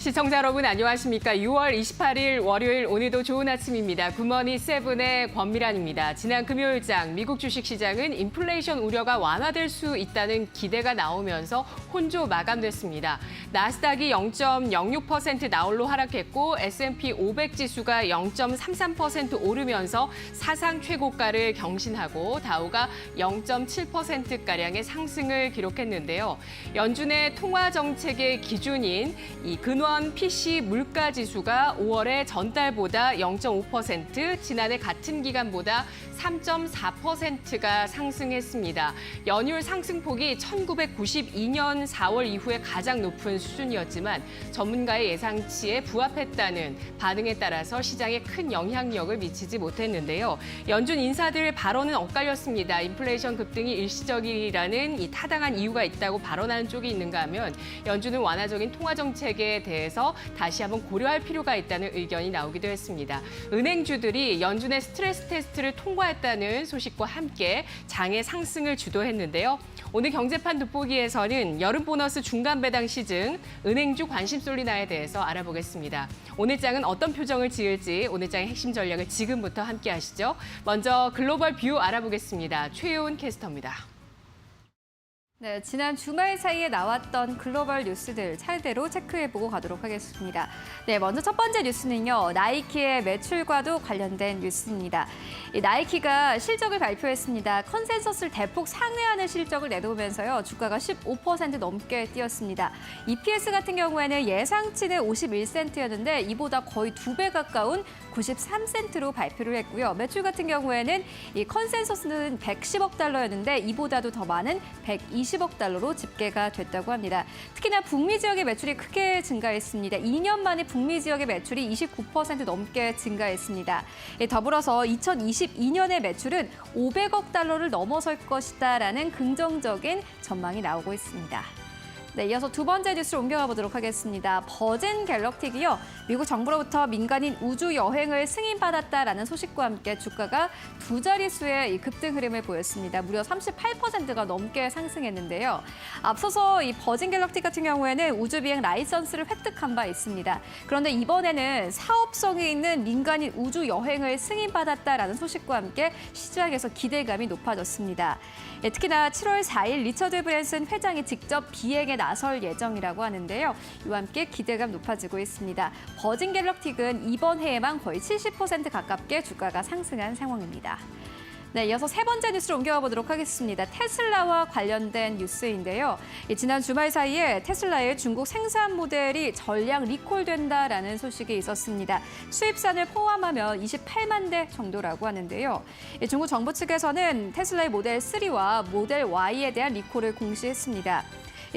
시청자 여러분 안녕하십니까? 6월 28일 월요일 오늘도 좋은 아침입니다. 굿모닝 세븐의 권미란입니다. 지난 금요일장 미국 주식시장은 인플레이션 우려가 완화될 수 있다는 기대가 나오면서 혼조 마감됐습니다. 나스닥이 0.06% 나홀로 하락했고 S&P 500 지수가 0.33% 오르면서 사상 최고가를 경신하고 다우가 0.7%가량의 상승을 기록했는데요. 연준의 통화 정책의 기준인 이 근원 PC 물가 지수가 5월에 전달보다 0.5%, 지난해 같은 기간보다 3.4%가 상승했습니다. 연율 상승폭이 1992년 4월 이후에 가장 높은 수준이었지만 전문가의 예상치에 부합했다는 반응에 따라서 시장에 큰 영향력을 미치지 못했는데요. 연준 인사들 발언은 엇갈렸습니다. 인플레이션 급등이 일시적이라는 이 타당한 이유가 있다고 발언하는 쪽이 있는가 하면 연준은 완화적인 통화 정책에 대해서 다시 한번 고려할 필요가 있다는 의견이 나오기도 했습니다. 은행주들이 연준의 스트레스 테스트를 통과했다는 소식과 함께 장의 상승을 주도했는데요. 오늘 경제판 돋보기에서는 여름 보너스 중간 배당 시즌, 은행주 관심 쏠리나에 대해서 알아보겠습니다. 오늘 장은 어떤 표정을 지을지 오늘 장의 핵심 전략을 지금부터 함께 하시죠. 먼저 글로벌 뷰 알아보겠습니다. 최효은 캐스터입니다. 네, 지난 주말 사이에 나왔던 글로벌 뉴스들 차례대로 체크해보고 가도록 하겠습니다. 네, 먼저 첫 번째 뉴스는요. 나이키의 매출과도 관련된 뉴스입니다. 나이키가 실적을 발표했습니다. 컨센서스를 대폭 상회하는 실적을 내놓으면서요. 주가가 15% 넘게 뛰었습니다. EPS 같은 경우에는 예상치는 51센트였는데 이보다 거의 2배 가까운 93센트로 발표를 했고요. 매출 같은 경우에는 이 컨센서스는 110억 달러였는데 이보다도 더 많은 120억 달러로 집계가 됐다고 합니다. 특히나 북미 지역의 매출이 크게 증가했습니다. 2년 만에 북미 지역의 매출이 29% 넘게 증가했습니다. 더불어서 2022년의 매출은 500억 달러를 넘어설 것이다라는 긍정적인 전망이 나오고 있습니다. 네, 이어서 두 번째 뉴스로 옮겨가 보도록 하겠습니다. 버진 갤럭틱이요. 미국 정부로부터 민간인 우주 여행을 승인받았다라는 소식과 함께 주가가 두 자릿수의 급등 흐름을 보였습니다. 무려 38%가 넘게 상승했는데요. 앞서서 이 버진 갤럭틱 같은 경우에는 우주 비행 라이선스를 획득한 바 있습니다. 그런데 이번에는 사업성이 있는 민간인 우주 여행을 승인받았다라는 소식과 함께 시장에서 기대감이 높아졌습니다. 특히나 7월 4일 리처드 브랜슨 회장이 직접 비행에 나설 예정이라고 하는데요. 이와 함께 기대감 높아지고 있습니다. 버진 갤럭틱은 이번 해에만 거의 70% 가깝게 주가가 상승한 상황입니다. 네, 이어서 세 번째 뉴스로 옮겨가 보도록 하겠습니다. 테슬라와 관련된 뉴스인데요. 지난 주말 사이에 테슬라의 중국 생산 모델이 전량 리콜된다라는 소식이 있었습니다. 수입산을 포함하면 28만 대 정도라고 하는데요. 중국 정부 측에서는 테슬라의 모델 3와 모델 Y에 대한 리콜을 공시했습니다.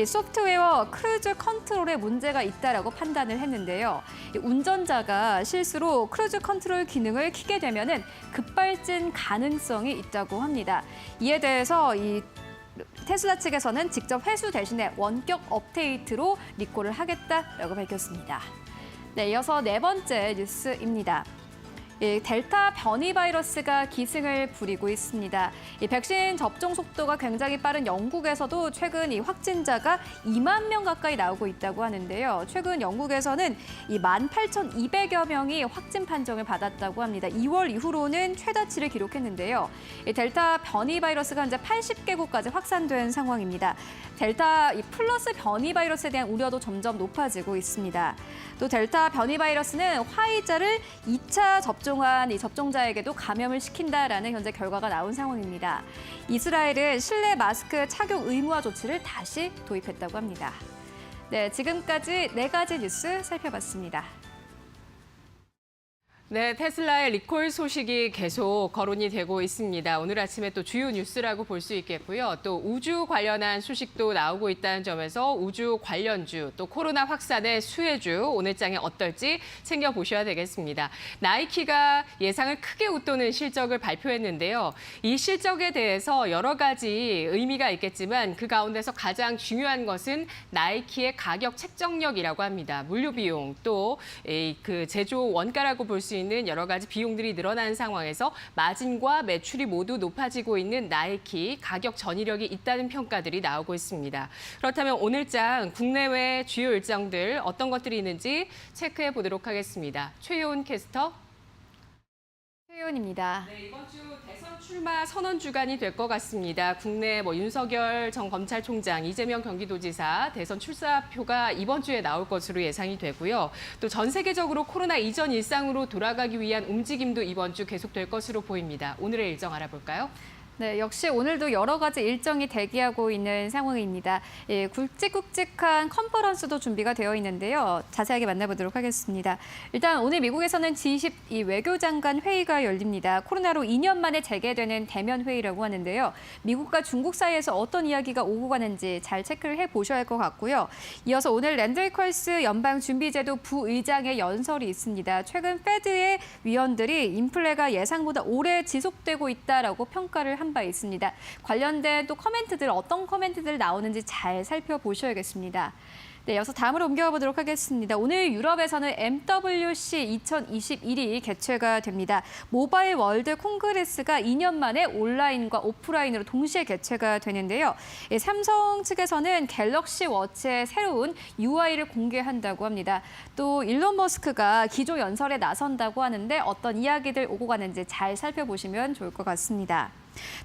소프트웨어 크루즈 컨트롤에 문제가 있다라고 판단을 했는데요. 운전자가 실수로 크루즈 컨트롤 기능을 켜게 되면은 급발진 가능성이 있다고 합니다. 이에 대해서 이 테슬라 측에서는 직접 회수 대신에 원격 업데이트로 리콜을 하겠다라고 밝혔습니다. 네, 이어서 네 번째 뉴스입니다. 델타 변이 바이러스가 기승을 부리고 있습니다. 백신 접종 속도가 굉장히 빠른 영국에서도 최근 이 확진자가 2만 명 가까이 나오고 있다고 하는데요. 최근 영국에서는 이 18,200여 명이 확진 판정을 받았다고 합니다. 2월 이후로는 최다치를 기록했는데요. 델타 변이 바이러스가 현재 80개국까지 확산된 상황입니다. 델타 플러스 변이 바이러스에 대한 우려도 점점 높아지고 있습니다. 또 델타 변이 바이러스는 화이자를 2차 접종한 이 접종자에게도 감염을 시킨다라는 현재 결과가 나온 상황입니다. 이스라엘은 실내 마스크 착용 의무화 조치를 다시 도입했다고 합니다. 네, 지금까지 네 가지 뉴스 살펴봤습니다. 네, 테슬라의 리콜 소식이 계속 거론이 되고 있습니다. 오늘 아침에 또 주요 뉴스라고 볼 수 있겠고요. 또 우주 관련한 소식도 나오고 있다는 점에서 우주 관련주, 또 코로나 확산의 수혜주, 오늘 장에 어떨지 챙겨보셔야 되겠습니다. 나이키가 예상을 크게 웃도는 실적을 발표했는데요. 이 실적에 대해서 여러 가지 의미가 있겠지만 그 가운데서 가장 중요한 것은 나이키의 가격 책정력이라고 합니다. 물류 비용, 또 그 제조 원가라고 볼 수 있는 여러 가지 비용들이 늘어난 상황에서 마진과 매출이 모두 높아지고 있는 나이키, 가격 전이력이 있다는 평가들이 나오고 있습니다. 그렇다면 오늘장 국내외 주요 일정들 어떤 것들이 있는지 체크해 보도록 하겠습니다. 최효은 캐스터. 최윤입니다. 네, 이번 주 대선 출마 선언 주간이 될 것 같습니다. 국내 윤석열 전 검찰총장, 이재명 경기도지사 대선 출사표가 이번 주에 나올 것으로 예상이 되고요. 또 전 세계적으로 코로나 이전 일상으로 돌아가기 위한 움직임도 이번 주 계속될 것으로 보입니다. 오늘의 일정 알아볼까요? 네, 역시 오늘도 여러 가지 일정이 대기하고 있는 상황입니다. 예, 굵직굵직한 컨퍼런스도 준비가 되어 있는데요. 자세하게 만나보도록 하겠습니다. 일단 오늘 미국에서는 G20 외교장관 회의가 열립니다. 코로나로 2년 만에 재개되는 대면 회의라고 하는데요. 미국과 중국 사이에서 어떤 이야기가 오고 가는지 잘 체크를 해보셔야 할 것 같고요. 이어서 오늘 랜드 컬스 연방준비제도 부의장의 연설이 있습니다. 최근 페드의 위원들이 인플레가 예상보다 오래 지속되고 있다라고 평가를 한 바 있습니다. 관련된 또 코멘트들 어떤 코멘트들 나오는지 잘 살펴보셔야겠습니다. 네, 이어서 다음으로 옮겨가 보도록 하겠습니다. 오늘 유럽에서는 MWC 2021이 개최가 됩니다. 모바일 월드 콩그레스가 2년 만에 온라인과 오프라인으로 동시에 개최가 되는데요. 삼성 측에서는 갤럭시 워치의 새로운 UI를 공개한다고 합니다. 또 일론 머스크가 기조 연설에 나선다고 하는데 어떤 이야기들 오고 가는지 잘 살펴보시면 좋을 것 같습니다.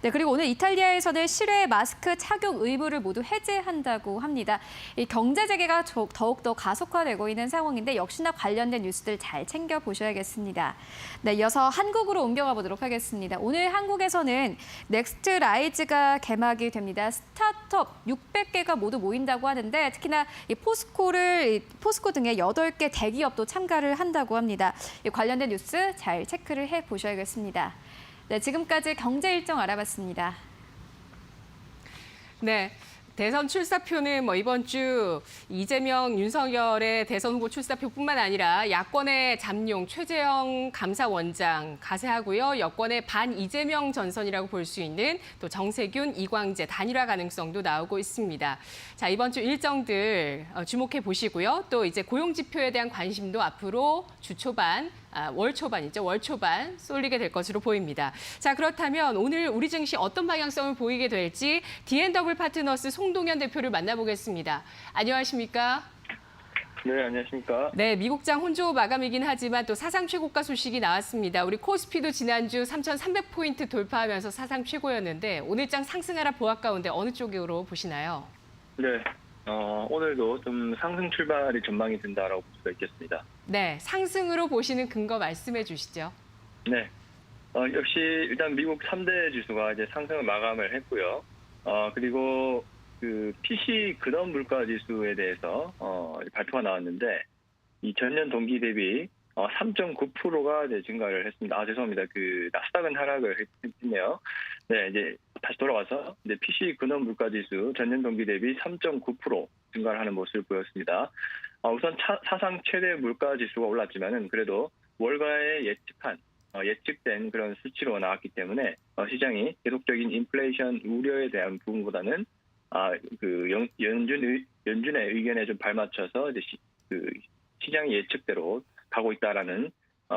네, 그리고 오늘 이탈리아에서는 실외 마스크 착용 의무를 모두 해제한다고 합니다. 이 경제 재개가 더욱더 가속화되고 있는 상황인데 역시나 관련된 뉴스들 잘 챙겨보셔야겠습니다. 네, 이어서 한국으로 옮겨가 보도록 하겠습니다. 오늘 한국에서는 넥스트 라이즈가 개막이 됩니다. 스타트업 600개가 모두 모인다고 하는데 특히나 이 포스코 등의 8개 대기업도 참가를 한다고 합니다. 이 관련된 뉴스 잘 체크를 해보셔야겠습니다. 네, 지금까지 경제 일정 알아봤습니다. 네. 대선 출사표는 이번 주 이재명, 윤석열의 대선 후보 출사표뿐만 아니라 야권의 잠룡, 최재형 감사원장 가세하고요. 여권의 반 이재명 전선이라고 볼 수 있는 또 정세균, 이광재 단일화 가능성도 나오고 있습니다. 자, 이번 주 일정들 주목해 보시고요. 또 이제 고용 지표에 대한 관심도 앞으로 주 초반, 월 초반이죠. 월 초반 쏠리게 될 것으로 보입니다. 자, 그렇다면 오늘 우리 증시 어떤 방향성을 보이게 될지 D&W 파트너스 송동현 대표를 만나보겠습니다. 안녕하십니까? 네, 안녕하십니까? 네, 미국장 혼조 마감이긴 하지만 또 사상 최고가 소식이 나왔습니다. 우리 코스피도 지난주 3,300포인트 돌파하면서 사상 최고였는데 오늘장 상승하라 보합 가운데 어느 쪽으로 보시나요? 네, 오늘도 좀 상승 출발이 전망이 된다라고 볼 수가 있겠습니다. 네, 상승으로 보시는 근거 말씀해 주시죠. 네, 역시 일단 미국 3대 지수가 이제 상승을 마감을 했고요. 그리고 그 PC 근원 물가 지수에 대해서 발표가 나왔는데 이 전년 동기 대비 3.9%가 이제 증가를 했습니다. 죄송합니다. 그 나스닥은 하락을 했네요. 네, 이제 다시 돌아와서 이제 PC 근원 물가 지수 전년 동기 대비 3.9% 증가를 하는 모습을 보였습니다. 우선 사상 최대 물가 지수가 올랐지만은 그래도 월가에 예측된 그런 수치로 나왔기 때문에 시장이 계속적인 인플레이션 우려에 대한 부분보다는 그 연준의 의견에 좀 발맞춰서 이제 시장의 예측대로 가고 있다라는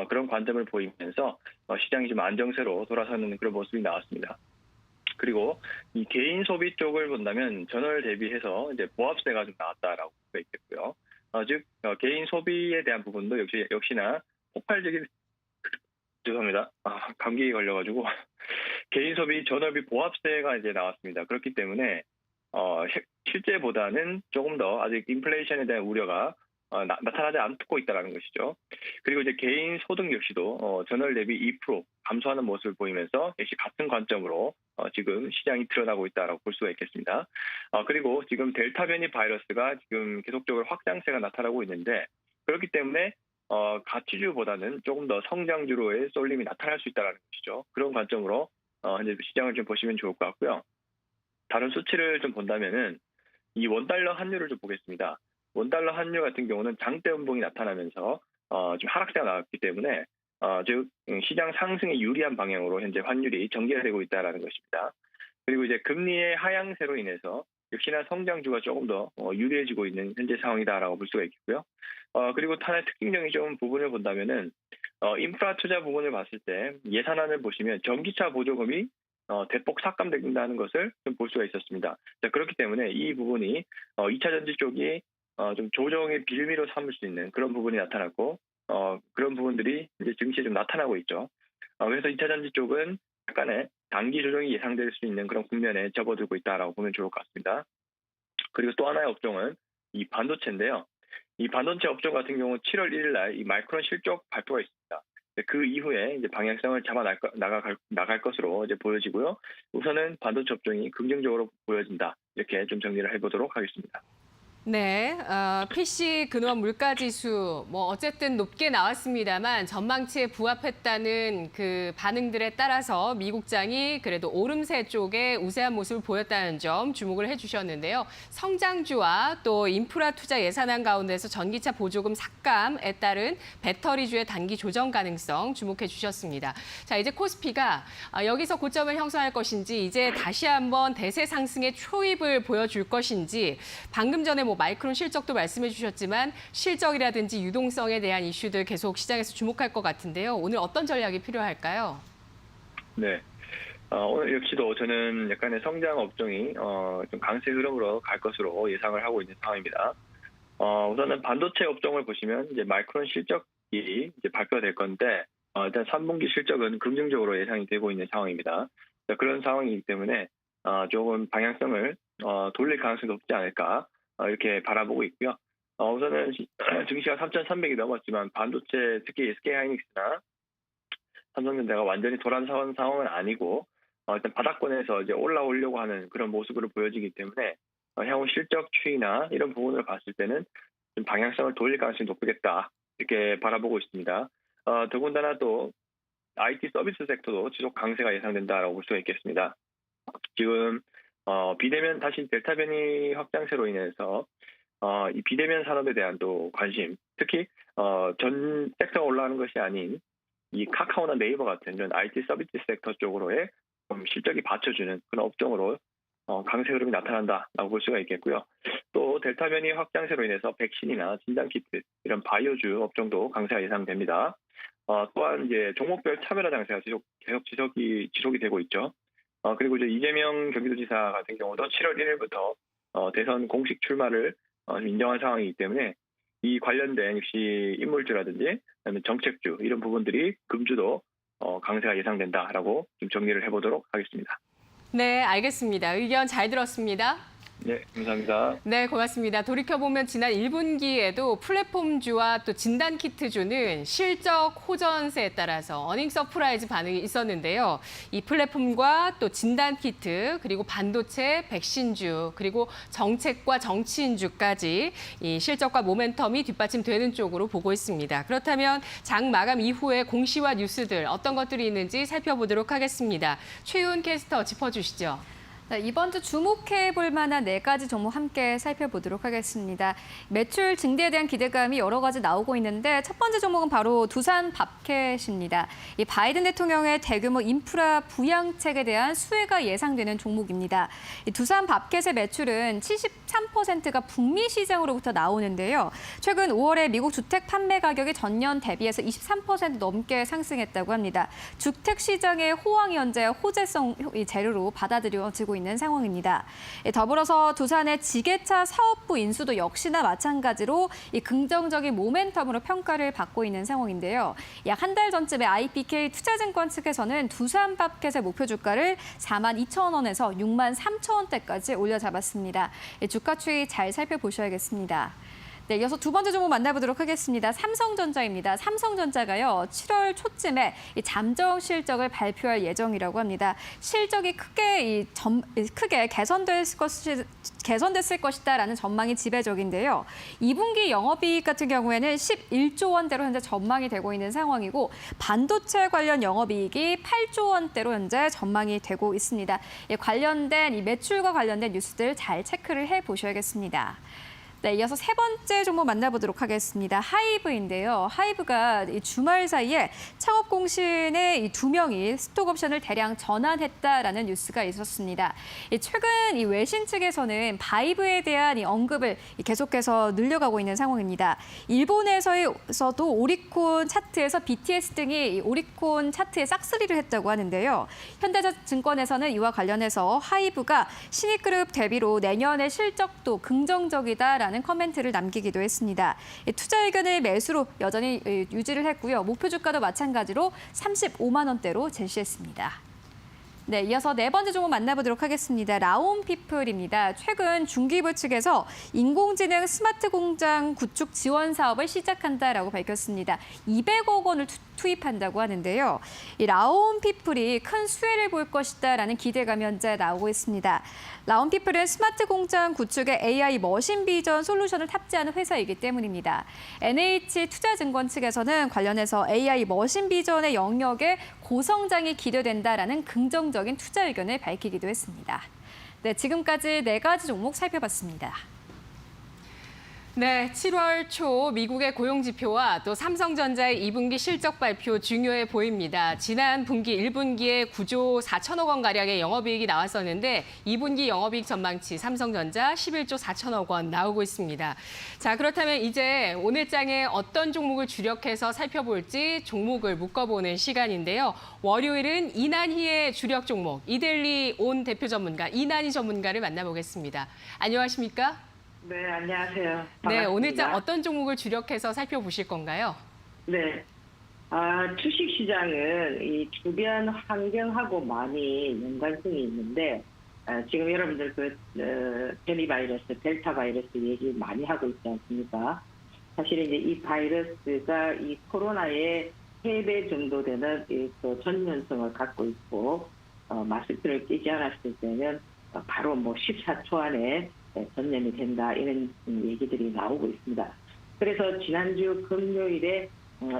그런 관점을 보이면서 시장이 좀 안정세로 돌아서는 그런 모습이 나왔습니다. 그리고 이 개인 소비 쪽을 본다면 전월 대비해서 이제 보합세가 좀 나왔다라고 볼 수가 있겠고요. 즉 개인 소비에 대한 부분도 역시나 폭발적인 죄송합니다. 감기에 걸려가지고 개인 소비 전월비 보합세가 이제 나왔습니다. 그렇기 때문에 실제보다는 조금 더 아직 인플레이션에 대한 우려가 나타나지 않고 있다는 것이죠. 그리고 이제 개인 소득 역시도 전월 대비 2% 감소하는 모습을 보이면서 역시 같은 관점으로 지금 시장이 드러나고 있다고 볼 수가 있겠습니다. 그리고 지금 델타 변이 바이러스가 지금 계속적으로 확장세가 나타나고 있는데 그렇기 때문에 가치주보다는 조금 더 성장주로의 쏠림이 나타날 수 있다는 것이죠. 그런 관점으로 이제 시장을 좀 보시면 좋을 것 같고요. 다른 수치를 좀 본다면은 이 원달러 환율을 좀 보겠습니다. 원달러 환율 같은 경우는 장대 음봉이 나타나면서 좀 하락세가 나왔기 때문에 즉 시장 상승에 유리한 방향으로 현재 환율이 전개되고 있다는 것입니다. 그리고 이제 금리의 하향세로 인해서 역시나 성장주가 조금 더 유리해지고 있는 현재 상황이다라고 볼 수가 있겠고요. 그리고 하나의 특징적인 좀 부분을 본다면은 인프라 투자 부분을 봤을 때 예산안을 보시면 전기차 보조금이 대폭 삭감된다는 것을 좀 볼 수가 있었습니다. 자, 그렇기 때문에 이 부분이 2차 전지 쪽이 좀 조정의 빌미로 삼을 수 있는 그런 부분이 나타났고 그런 부분들이 이제 증시에 좀 나타나고 있죠. 그래서 2차 전지 쪽은 약간의 단기 조정이 예상될 수 있는 그런 국면에 접어들고 있다라고 보면 좋을 것 같습니다. 그리고 또 하나의 업종은 이 반도체인데요. 이 반도체 업종 같은 경우는 7월 1일 날 이 마이크론 실적 발표가 있습니다. 그 이후에 이제 방향성을 잡아 나갈 것으로 이제 보여지고요. 우선은 반도체 업종이 긍정적으로 보여진다. 이렇게 좀 정리를 해보도록 하겠습니다. 네, PC 근원 물가지수 뭐 어쨌든 높게 나왔습니다만 전망치에 부합했다는 그 반응들에 따라서 미국장이 그래도 오름세 쪽에 우세한 모습을 보였다는 점 주목을 해주셨는데요. 성장주와 또 인프라 투자 예산안 가운데서 전기차 보조금 삭감에 따른 배터리주의 단기 조정 가능성 주목해 주셨습니다. 자, 이제 코스피가 여기서 고점을 형성할 것인지 이제 다시 한번 대세 상승의 초입을 보여줄 것인지 방금 전에 뭐 마이크론 실적도 말씀해 주셨지만 실적이라든지 유동성에 대한 이슈들 계속 시장에서 주목할 것 같은데요. 오늘 어떤 전략이 필요할까요? 네. 오늘 역시도 저는 약간의 성장 업종이 좀 강세 흐름으로 갈 것으로 예상을 하고 있는 상황입니다. 우선은 반도체 업종을 보시면 이제 마이크론 실적이 이제 발표가 될 건데 일단 3분기 실적은 긍정적으로 예상이 되고 있는 상황입니다. 그런 상황이기 때문에 조금 방향성을 돌릴 가능성이 높지 않을까 이렇게 바라보고 있고요. 우선은 증시가 3,300이 넘었지만 반도체 특히 SK하이닉스나 삼성전자가 완전히 돌아선 상황은 아니고 일단 바닥권에서 이제 올라오려고 하는 그런 모습으로 보여지기 때문에 향후 실적 추이나 이런 부분을 봤을 때는 좀 방향성을 돌릴 가능성이 높겠다 이렇게 바라보고 있습니다. 더군다나 또 IT 서비스 섹터도 지속 강세가 예상된다라고 볼 수가 있겠습니다. 지금 비대면 다시 델타 변이 확장세로 인해서 이 비대면 산업에 대한 또 관심, 특히 전 섹터가 올라가는 것이 아닌 이 카카오나 네이버 같은 이런 IT 서비스 섹터 쪽으로의 좀 실적이 받쳐주는 그런 업종으로 강세 흐름이 나타난다라고 볼 수가 있겠고요. 또 델타 변이 확장세로 인해서 백신이나 진단키트 이런 바이오주 업종도 강세가 예상됩니다. 또한 이제 종목별 차별화 장세가 계속 지속이 되고 있죠. 그리고 이제 이재명 경기도지사 같은 경우도 7월 1일부터 대선 공식 출마를 인정한 상황이기 때문에 이 관련된 역시 인물주라든지 그다음에 정책주 이런 부분들이 금주도 강세가 예상된다라고 좀 정리를 해보도록 하겠습니다. 네, 알겠습니다. 의견 잘 들었습니다. 네, 감사합니다. 네, 고맙습니다. 돌이켜보면 지난 1분기에도 플랫폼주와 또 진단키트주는 실적 호전세에 따라서 어닝 서프라이즈 반응이 있었는데요. 이 플랫폼과 또 진단키트, 그리고 반도체, 백신주, 그리고 정책과 정치인주까지 이 실적과 모멘텀이 뒷받침되는 쪽으로 보고 있습니다. 그렇다면 장 마감 이후에 공시와 뉴스들 어떤 것들이 있는지 살펴보도록 하겠습니다. 최윤 캐스터 짚어주시죠. 네, 이번 주 주목해 볼 만한 4가지 종목 함께 살펴보도록 하겠습니다. 매출 증대에 대한 기대감이 여러 가지 나오고 있는데 첫 번째 종목은 바로 두산 밥켓입니다. 이 바이든 대통령의 대규모 인프라 부양책에 대한 수혜가 예상되는 종목입니다. 이 두산 밥켓의 매출은 73%가 북미 시장으로부터 나오는데요. 최근 5월에 미국 주택 판매 가격이 전년 대비해서 23% 넘게 상승했다고 합니다. 주택 시장의 호황이 현재 호재성 재료로 받아들여지고 있는 상황입니다. 더불어서 두산의 지게차 사업부 인수도 역시나 마찬가지로 이 긍정적인 모멘텀으로 평가를 받고 있는 상황인데요. 약 한 달 전쯤에 IBK 투자증권 측에서는 두산 밥켓의 목표 주가를 42,000원에서 63,000원대까지 올려잡았습니다. 주가 추이 잘 살펴보셔야겠습니다. 네, 이어서 두 번째 종목 만나보도록 하겠습니다. 삼성전자입니다. 삼성전자가요, 7월 초쯤에 이 잠정 실적을 발표할 예정이라고 합니다. 실적이 크게 개선됐을 것이다라는 전망이 지배적인데요. 2분기 영업이익 같은 경우에는 11조 원대로 현재 전망이 되고 있는 상황이고 반도체 관련 영업이익이 8조 원대로 현재 전망이 되고 있습니다. 관련된 이 매출과 관련된 뉴스들 잘 체크를 해보셔야겠습니다. 네, 이어서 세 번째 종목 만나보도록 하겠습니다. 하이브인데요. 하이브가 이 주말 사이에 창업 공신의 이 2명이 스톡 옵션을 대량 전환했다라는 뉴스가 있었습니다. 최근 이 외신 측에서는 바이브에 대한 이 언급을 계속해서 늘려가고 있는 상황입니다. 일본에서도 오리콘 차트에서 BTS 등이 이 오리콘 차트에 싹쓸이를 했다고 하는데요. 현대증권에서는 이와 관련해서 하이브가 신입그룹 대비로 내년의 실적도 긍정적이다라는 커멘트를 남기기도 했습니다. 투자 의견을 매수로 여전히 유지를 했고요. 목표 주가도 마찬가지로 35만 원대로 제시했습니다. 네, 이어서 네 번째 종목 만나보도록 하겠습니다. 라온피플입니다. 최근 중기부 측에서 인공지능 스마트 공장 구축 지원 사업을 시작한다라고 밝혔습니다. 200억 원을 투입한다고 하는데요. 이 라온피플이 큰 수혜를 볼 것이다라는 기대감이 현재 나오고 있습니다. 라온피플은 스마트 공장 구축에 AI 머신 비전 솔루션을 탑재하는 회사이기 때문입니다. NH투자증권 측에서는 관련해서 AI 머신 비전의 영역에 고성장이 기대된다라는 긍정적인 투자 의견을 밝히기도 했습니다. 네, 지금까지 네 가지 종목 살펴봤습니다. 네, 7월 초 미국의 고용 지표와 또 삼성전자의 2분기 실적 발표 중요해 보입니다. 지난 분기 1분기에 9조 4천억 원 가량의 영업이익이 나왔었는데 2분기 영업이익 전망치 삼성전자 11조 4천억 원 나오고 있습니다. 자, 그렇다면 이제 오늘 장에 어떤 종목을 주력해서 살펴볼지 종목을 묶어보는 시간인데요. 월요일은 이난희의 주력 종목 이데일리 온 대표 전문가 이난희 전문가를 만나보겠습니다. 안녕하십니까? 네, 안녕하세요. 반갑습니다. 네, 오늘 장 어떤 종목을 주력해서 살펴보실 건가요? 네. 주식시장은 이 주변 환경하고 많이 연관성이 있는데, 지금 여러분들 변이 바이러스, 델타 바이러스 얘기 많이 하고 있지 않습니까? 사실 이제 이 바이러스가 이 코로나의 3배 정도 되는 또 전염성을 갖고 있고, 마스크를 끼지 않았을 때는 바로 뭐 14초 안에 전염이 된다 이런 얘기들이 나오고 있습니다. 그래서 지난주 금요일에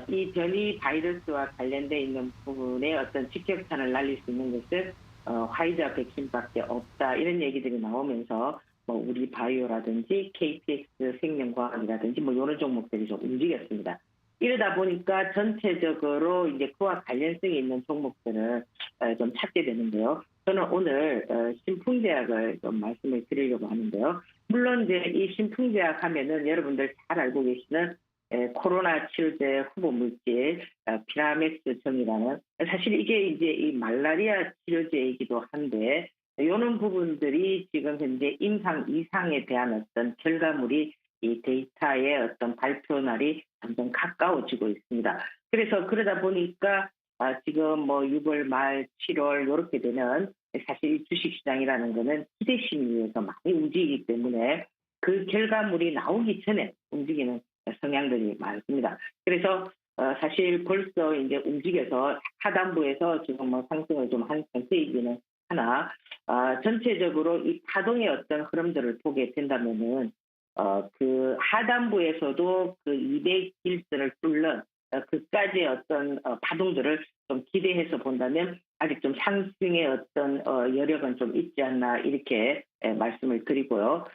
이 변이 바이러스와 관련돼 있는 부분에 어떤 직격탄을 날릴 수 있는 것은 화이자 백신밖에 없다 이런 얘기들이 나오면서 뭐 우리 바이오라든지 KPX 생명과학이라든지 뭐 이런 종목들이 좀 움직였습니다. 이러다 보니까 전체적으로 이제 그와 관련성이 있는 종목들을 좀 찾게 되는데요. 저는 오늘 신풍제약을 좀 말씀을 드리려고 하는데요. 물론 이제 이 신풍제약 하면은 여러분들 잘 알고 계시는 코로나 치료제 후보 물질 피라맥스정이라는 사실 이게 이제 이 말라리아 치료제이기도 한데 이런 부분들이 지금 현재 임상 이상에 대한 어떤 결과물이 이 데이터의 어떤 발표 날이 점점 가까워지고 있습니다. 그래서 그러다 보니까 지금 뭐 6월 말 7월 이렇게 되면 사실 주식시장이라는 거는 기대 심리에서 많이 움직이기 때문에 그 결과물이 나오기 전에 움직이는 성향들이 많습니다. 그래서 사실 벌써 이제 움직여서 하단부에서 지금 뭐 상승을 좀 한 상태이기는 하나 전체적으로 이 파동의 어떤 흐름들을 보게 된다면은 그 하단부에서도 그 200일선을 뚫는 그까지의 어떤 파동들을 좀 기대해서 본다면 아직 좀 상승의 어떤 여력은 좀 있지 않나 이렇게 말씀을 드리고요.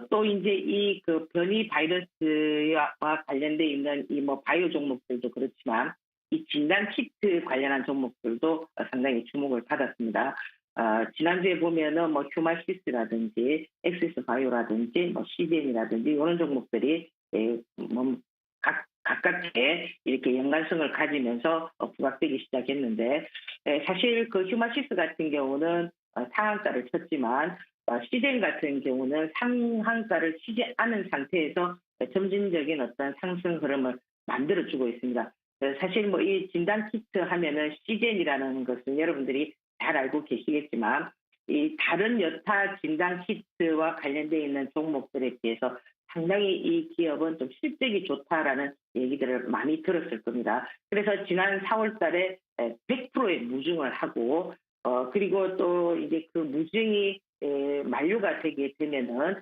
또 이제 이 그 변이 바이러스와 관련돼 있는 이 뭐 바이오 종목들도 그렇지만 이 진단 키트 관련한 종목들도 상당히 주목을 받았습니다. 지난주에 보면은 뭐 휴마시스라든지 엑시스 바이오라든지 뭐 시젠이라든지 이런 종목들이 뭐 가깝게 이렇게 연관성을 가지면서 부각되기 시작했는데 사실 그 휴마시스 같은 경우는 상한가를 쳤지만 시젠 같은 경우는 상한가를 치지 않은 상태에서 점진적인 어떤 상승 흐름을 만들어주고 있습니다. 사실 뭐 이 진단 키트 하면은 시젠이라는 것은 여러분들이 잘 알고 계시겠지만 이 다른 여타 진단 키트와 관련되어 있는 종목들에 비해서 상당히 이 기업은 좀 실적이 좋다라는 얘기들을 많이 들었을 겁니다. 그래서 지난 4월 달에 100%의 무증을 하고 그리고 또 이제 그 무증이 만료가 되게 되면은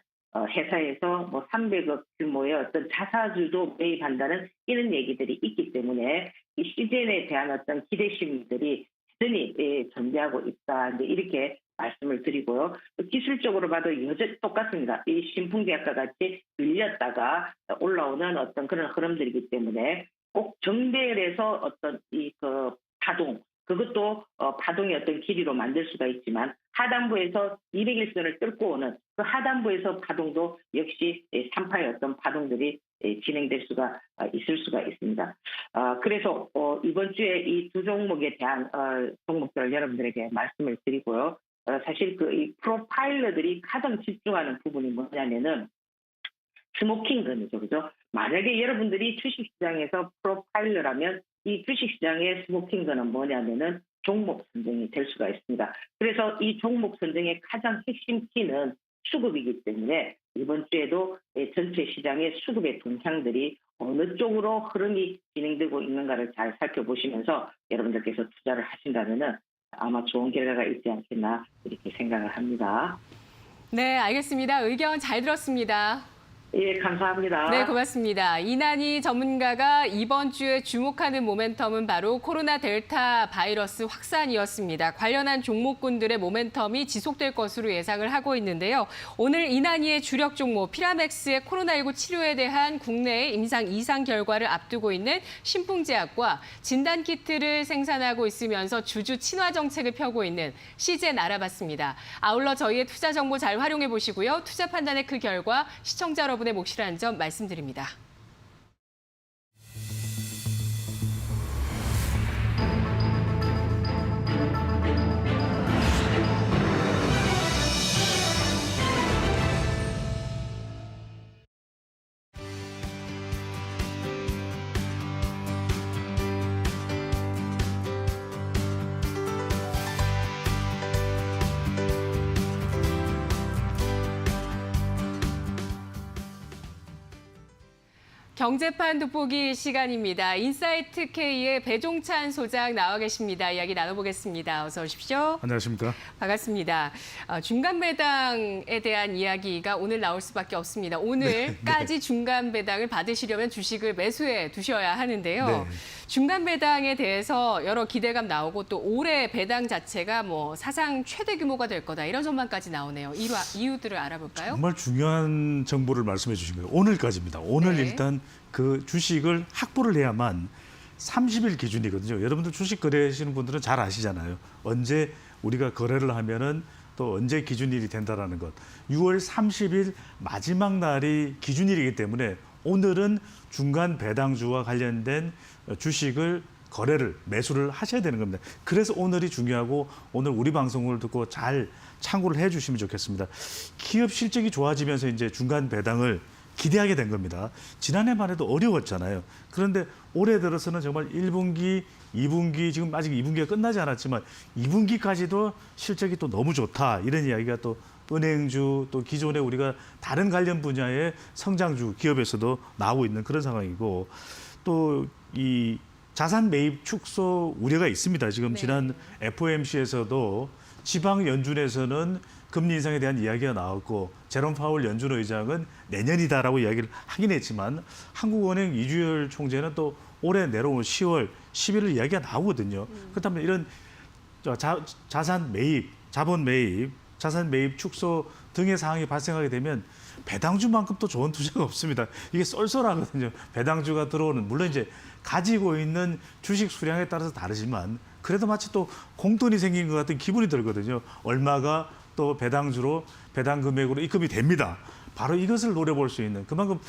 회사에서 뭐 300억 규모의 어떤 자사주도 매입한다는 이런 얘기들이 있기 때문에 이 시즌에 대한 어떤 기대 심리들이 여전히 존재하고 있다. 이제 이렇게 말씀을 드리고요. 또 기술적으로 봐도 여전히 똑같습니다. 이 신풍제약과 같이 밀렸다가 올라오는 어떤 그런 흐름들이기 때문에 꼭 정배열에서 어떤 파동, 그것도 파동의 어떤 길이로 만들 수가 있지만 하단부에서 201선을 뚫고 오는 그 하단부에서 파동도 역시 3파의 어떤 파동들이 진행될 수가 있을 수가 있습니다. 그래서 이번 주에 이 두 종목에 대한 종목들을 여러분들에게 말씀을 드리고요. 사실 이 프로파일러들이 가장 집중하는 부분이 뭐냐면은 스모킹건이죠, 그죠? 만약에 여러분들이 주식시장에서 프로파일러라면 이 주식시장의 스모킹건은 뭐냐면은 종목 선정이 될 수가 있습니다. 그래서 이 종목 선정의 가장 핵심 키는 수급이기 때문에 이번 주에도 전체 시장의 수급의 동향들이 어느 쪽으로 흐름이 진행되고 있는가를 잘 살펴보시면서 여러분들께서 투자를 하신다면은 아마 좋은 결과가 있지 않겠나 이렇게 생각을 합니다. 네, 알겠습니다. 의견 잘 들었습니다. 예, 감사합니다. 네, 고맙습니다. 이난희 전문가가 이번 주에 주목하는 모멘텀은 바로 코로나 델타 바이러스 확산이었습니다. 관련한 종목군들의 모멘텀이 지속될 것으로 예상을 하고 있는데요. 오늘 이난희의 주력 종목 피라맥스의 코로나19 치료에 대한 국내의 임상 2상 결과를 앞두고 있는 신풍제약과 진단키트를 생산하고 있으면서 주주 친화 정책을 펴고 있는 CGN 알아봤습니다. 아울러 저희의 투자 정보 잘 활용해 보시고요. 투자 판단의 그 결과 시청자 여러분의 몫이라는 점 말씀드립니다. 경제판 돋보기 시간입니다. 인사이트 K의 배종찬 소장 나와 계십니다. 이야기 나눠보겠습니다. 어서 오십시오. 안녕하십니까. 반갑습니다. 중간 배당에 대한 이야기가 오늘 나올 수밖에 없습니다. 오늘까지 중간 배당을 받으시려면 주식을 매수해 두셔야 하는데요. 네. 중간 배당에 대해서 여러 기대감 나오고 또 올해 배당 자체가 뭐 사상 최대 규모가 될 거다 이런 전망까지 나오네요. 이유들을 알아볼까요? 정말 중요한 정보를 말씀해 주신 거예요. 오늘까지입니다. 오늘 네. 일단 그 주식을 확보를 해야만 30일 기준이거든요. 여러분들 주식 거래하시는 분들은 잘 아시잖아요. 언제 우리가 거래를 하면은 또 언제 기준일이 된다라는 것. 6월 30일 마지막 날이 기준일이기 때문에 오늘은 중간 배당주와 관련된 주식을 거래를 매수를 하셔야 되는 겁니다. 그래서 오늘이 중요하고 오늘 우리 방송을 듣고 잘 참고를 해 주시면 좋겠습니다. 기업 실적이 좋아지면서 이제 중간 배당을 기대하게 된 겁니다. 지난해만 해도 어려웠잖아요. 그런데 올해 들어서는 정말 1분기, 2분기, 지금 아직 2분기가 끝나지 않았지만 2분기까지도 실적이 또 너무 좋다. 이런 이야기가 또 은행주, 또 기존에 우리가 다른 관련 분야의 성장주 기업에서도 나오고 있는 그런 상황이고 또 이 자산 매입 축소 우려가 있습니다. 지금 네. 지난 FOMC에서도 지방 연준에서는 금리 인상에 대한 이야기가 나왔고 제롬 파월 연준 의장은 내년이다라고 이야기를 하긴 했지만 한국은행 이주열 총재는 또 올해 내려온 10월, 11월 이야기가 나오거든요. 그렇다면 이런 자산 매입, 자본 매입, 자산 매입 축소 등의 상황이 발생하게 되면 배당주만큼 또 좋은 투자가 없습니다. 이게 쏠쏠하거든요. 배당주가 들어오는 물론 이제 가지고 있는 주식 수량에 따라서 다르지만 그래도 마치 또 공돈이 생긴 것 같은 기분이 들거든요. 얼마가 또 배당주로 배당 금액으로 입금이 됩니다. 바로 이것을 노려볼 수 있는 그만큼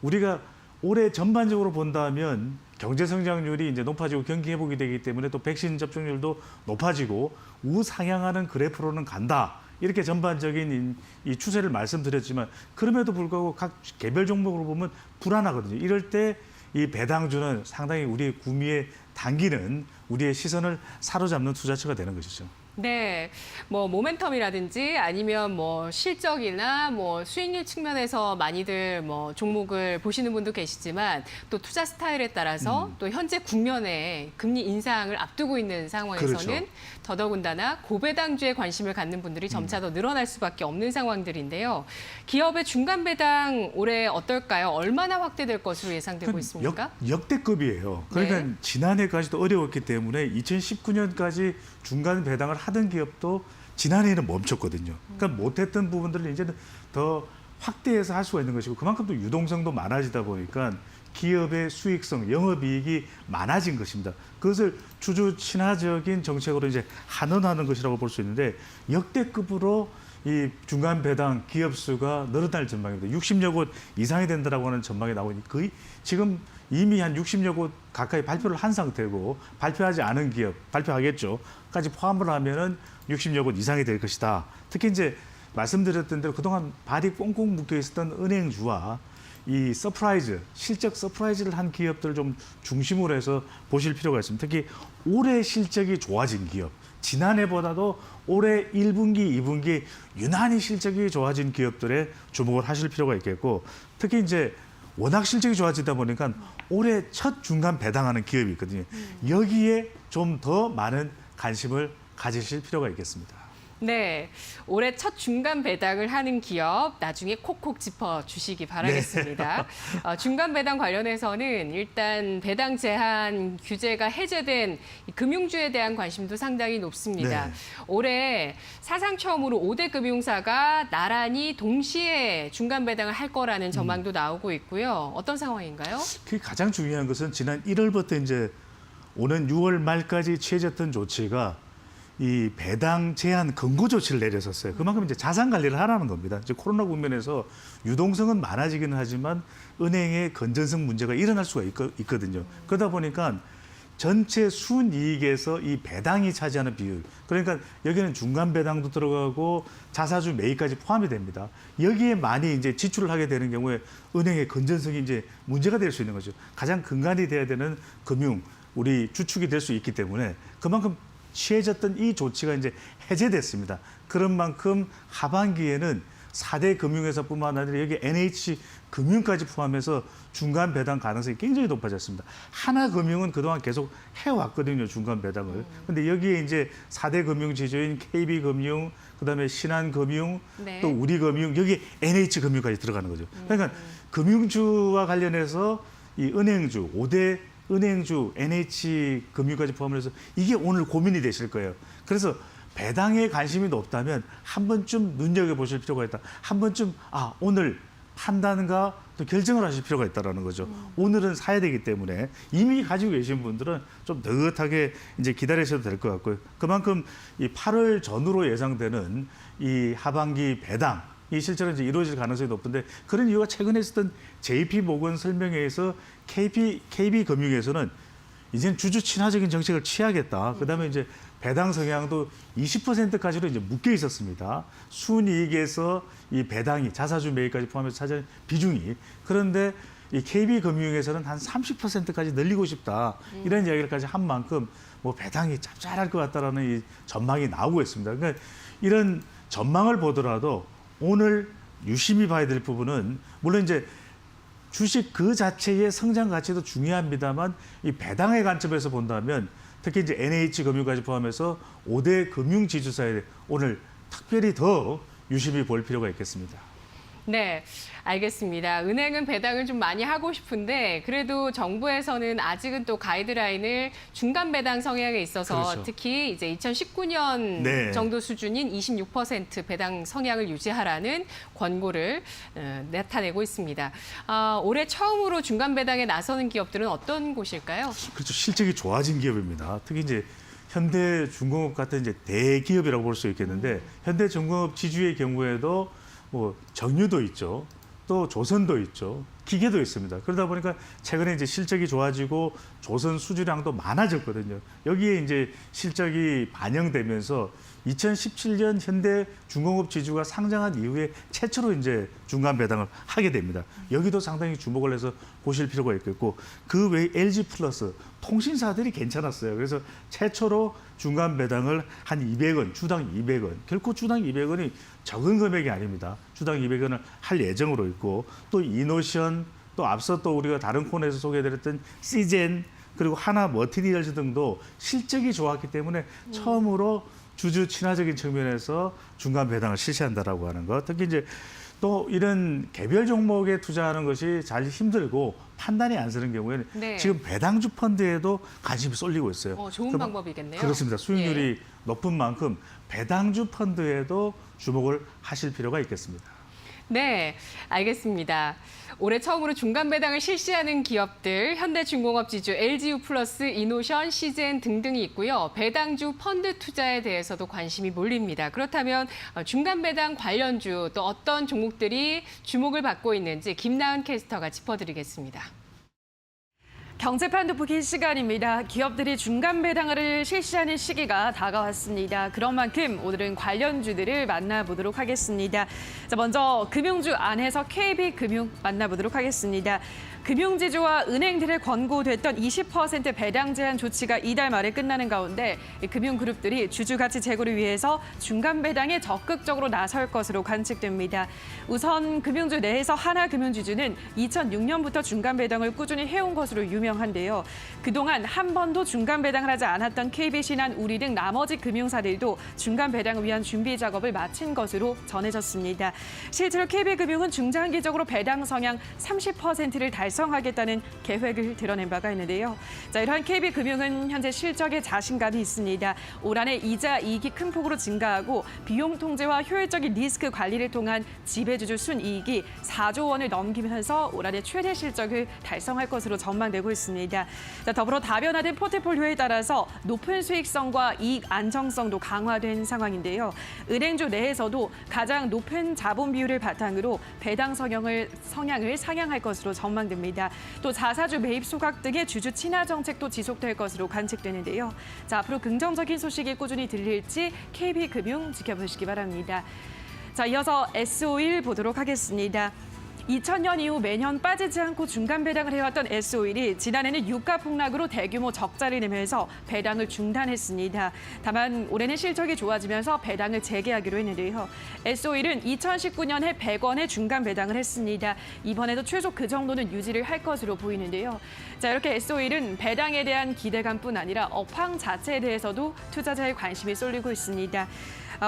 우리가 올해 전반적으로 본다면 경제 성장률이 이제 높아지고 경기 회복이 되기 때문에 또 백신 접종률도 높아지고 우상향하는 그래프로는 간다. 이렇게 전반적인 이 추세를 말씀드렸지만 그럼에도 불구하고 각 개별 종목으로 보면 불안하거든요. 이럴 때 이 배당주는 상당히 우리의 구미에 당기는 우리의 시선을 사로잡는 투자처가 되는 것이죠. 네, 뭐 모멘텀이라든지 아니면 뭐 실적이나 뭐 수익률 측면에서 많이들 뭐 종목을 보시는 분도 계시지만 또 투자 스타일에 따라서 또 현재 국면에 금리 인상을 앞두고 있는 상황에서는 그렇죠. 더더군다나 고배당주에 관심을 갖는 분들이 점차 더 늘어날 수밖에 없는 상황들인데요. 기업의 중간 배당 올해 어떨까요? 얼마나 확대될 것으로 예상되고 있습니까? 역대급이에요. 그러니까 네. 지난해까지도 어려웠기 때문에 2019년까지 중간 배당을 하던 기업도 지난해에는 멈췄거든요. 그러니까 못했던 부분들을 이제는 더 확대해서 할 수가 있는 것이고 그만큼 또 유동성도 많아지다 보니까 기업의 수익성, 영업이익이 많아진 것입니다. 그것을 주주 친화적인 정책으로 이제 환원하는 것이라고 볼 수 있는데 역대급으로 이 중간 배당 기업 수가 늘어날 전망입니다. 60여 곳 이상이 된다라고 하는 전망이 나오니 거의 지금 이미 한 60여 곳 가까이 발표를 한 상태고 발표하지 않은 기업, 발표하겠죠.까지 포함을 하면은 60여 곳 이상이 될 것이다. 특히 이제 말씀드렸던 대로 그동안 발이 꽁꽁 묶여 있었던 은행주와 이 서프라이즈, 실적 서프라이즈를 한 기업들을 좀 중심으로 해서 보실 필요가 있습니다. 특히 올해 실적이 좋아진 기업, 지난해보다도 올해 1분기, 2분기 유난히 실적이 좋아진 기업들에 주목을 하실 필요가 있겠고 특히 이제 워낙 실적이 좋아지다 보니까 올해 첫 중간 배당하는 기업이 있거든요. 여기에 좀 더 많은 관심을 가지실 필요가 있겠습니다. 네, 올해 첫 중간 배당을 하는 기업 나중에 콕콕 짚어 주시기 바라겠습니다. 중간 배당 관련해서는 일단 배당 제한 규제가 해제된 이 금융주에 대한 관심도 상당히 높습니다. 네. 올해 사상 처음으로 5대 금융사가 나란히 동시에 중간 배당을 할 거라는 전망도 나오고 있고요. 어떤 상황인가요? 그 가장 중요한 것은 지난 1월부터 이제 오는 6월 말까지 취해졌던 조치가 이 배당 제한 권고 조치를 내렸었어요. 그만큼 이제 자산 관리를 하라는 겁니다. 이제 코로나 국면에서 유동성은 많아지기는 하지만 은행의 건전성 문제가 일어날 수가 있거든요. 그러다 보니까 전체 순이익에서 이 배당이 차지하는 비율, 그러니까 여기는 중간 배당도 들어가고 자사주 매입까지 포함이 됩니다. 여기에 많이 이제 지출을 하게 되는 경우에 은행의 건전성이 이제 문제가 될 수 있는 거죠. 가장 근간이 돼야 되는 금융, 우리 주축이 될 수 있기 때문에 그만큼 취해졌던 이 조치가 이제 해제됐습니다. 그런 만큼 하반기에는 4대 금융회사뿐만 아니라 여기 NH 금융까지 포함해서 중간 배당 가능성이 굉장히 높아졌습니다. 하나금융은 그동안 계속 해왔거든요, 중간 배당을. 근데 여기에 이제 4대 금융 지주인 KB금융, 그다음에 신한금융, 네. 또 우리금융, 여기 NH금융까지 들어가는 거죠. 그러니까 금융주와 관련해서 이 은행주, 5대 은행주, NH금융까지 포함해서 이게 오늘 고민이 되실 거예요. 그래서 배당에 관심이 높다면 한 번쯤 눈여겨보실 필요가 있다. 한 번쯤 오늘 한다는가 또 결정을 하실 필요가 있다는 거죠. 오늘은 사야 되기 때문에 이미 가지고 계신 분들은 좀 느긋하게 이제 기다리셔도 될 것 같고요. 그만큼 이 8월 전후로 예상되는 이 하반기 배당 이 실제로 이제 이루어질 가능성이 높은데 그런 이유가 최근에 있었던 JP모건 설명회에서 KB금융에서는 이제는 주주 친화적인 정책을 취하겠다. 그다음에 이제 배당 성향도 20%까지로 이제 묶여 있었습니다. 순이익에서 이 배당이 자사주 매입까지 포함해서 차지하는 비중이. 그런데 이 KB금융에서는 한 30%까지 늘리고 싶다. 이런 이야기를까지 한 만큼 뭐 배당이 짭짤할 것 같다라는 이 전망이 나오고 있습니다. 그러니까 이런 전망을 보더라도 오늘 유심히 봐야 될 부분은 물론 이제 주식 그 자체의 성장 가치도 중요합니다만 이 배당의 관점에서 본다면 특히 이제 NH금융까지 포함해서 5대 금융 지주사에 오늘 특별히 더 유심히 볼 필요가 있겠습니다. 네, 알겠습니다. 은행은 배당을 좀 많이 하고 싶은데 그래도 정부에서는 아직은 또 가이드라인을 중간 배당 성향에 있어서 그렇죠. 특히 이제 2019년 네. 정도 수준인 26% 배당 성향을 유지하라는 권고를 나타내고 있습니다. 올해 처음으로 중간 배당에 나서는 기업들은 어떤 곳일까요? 그렇죠. 실적이 좋아진 기업입니다. 특히 이제 현대중공업 같은 이제 대기업이라고 볼 수 있겠는데 현대중공업 지주의 경우에도 뭐 정유도 있죠. 또 조선도 있죠. 기계도 있습니다. 그러다 보니까 최근에 이제 실적이 좋아지고 조선 수주량도 많아졌거든요. 여기에 이제 실적이 반영되면서 2017년 현대중공업 지주가 상장한 이후에 최초로 이제 중간 배당을 하게 됩니다. 여기도 상당히 주목을 해서 보실 필요가 있겠고 그 외에 LG플러스 통신사들이 괜찮았어요. 그래서 최초로 중간 배당을 한 200원, 주당 200원. 결코 주당 200원이 적은 금액이 아닙니다. 주당 200원을 할 예정으로 있고 또 이노션, 또 앞서 또 우리가 다른 코너에서 소개해드렸던 시젠 그리고 하나 머티리얼즈 등도 실적이 좋았기 때문에 처음으로 주주 친화적인 측면에서 중간 배당을 실시한다라고 하는 것. 특히 이제 또 이런 개별 종목에 투자하는 것이 잘 힘들고 판단이 안 서는 경우에는 네. 지금 배당주 펀드에도 관심이 쏠리고 있어요. 좋은 그럼- 방법이겠네요. 그렇습니다. 수익률이 예. 높은 만큼 배당주 펀드에도 주목을 하실 필요가 있겠습니다. 네, 알겠습니다. 올해 처음으로 중간 배당을 실시하는 기업들, 현대중공업 지주, LGU 플러스, 이노션, 시젠 등등이 있고요. 배당주 펀드 투자에 대해서도 관심이 몰립니다. 그렇다면 중간 배당 관련주 또 어떤 종목들이 주목을 받고 있는지 김나은 캐스터가 짚어드리겠습니다. 경제판 돋보기 시간입니다. 기업들이 중간 배당을 실시하는 시기가 다가왔습니다. 그런 만큼 오늘은 관련주들을 만나보도록 하겠습니다. 자, 먼저 금융주 안에서 KB금융 만나보도록 하겠습니다. 금융지주와 은행들에 권고됐던 20% 배당 제한 조치가 이달 말에 끝나는 가운데 금융그룹들이 주주 가치 제고를 위해서 중간 배당에 적극적으로 나설 것으로 관측됩니다. 우선 금융주 내에서 하나금융지주는 2006년부터 중간 배당을 꾸준히 해온 것으로 유명한데요. 그동안 한 번도 중간 배당을 하지 않았던 KB신한 우리 등 나머지 금융사들도 중간 배당을 위한 준비 작업을 마친 것으로 전해졌습니다. 실제로 KB금융은 중장기적으로 배당 성향 30%를 달성하겠다는 계획을 드러낸 바가 있는데요. 자, 이러한 KB금융은 현재 실적에 자신감이 있습니다. 올 한해 이자 이익이 큰 폭으로 증가하고 비용 통제와 효율적인 리스크 관리를 통한 지배주주 순이익이 4조 원을 넘기면서 올 한해 최대 실적을 달성할 것으로 전망되고 있습니다. 자, 더불어 다변화된 포트폴리오에 따라서 높은 수익성과 이익 안정성도 강화된 상황인데요. 은행주 내에서도 가장 높은 자본 비율을 바탕으로 배당 성향을 상향할 것으로 전망됩니다. 또 자사주 매입 소각 등의 주주 친화 정책도 지속될 것으로 관측되는데요. 자, 앞으로 긍정적인 소식이 꾸준히 들릴지 KB금융 지켜보시기 바랍니다. 자, 이어서 S-오일 보도록 하겠습니다. 2000년 이후 매년 빠지지 않고 중간 배당을 해왔던 S-오일이 지난해는 유가 폭락으로 대규모 적자를 내면서 배당을 중단했습니다. 다만 올해는 실적이 좋아지면서 배당을 재개하기로 했는데요. S-오일은 2019년에 100원의 중간 배당을 했습니다. 이번에도 최소 그 정도는 유지를 할 것으로 보이는데요. 자, 이렇게 S-오일은 배당에 대한 기대감뿐 아니라 업황 자체에 대해서도 투자자의 관심이 쏠리고 있습니다.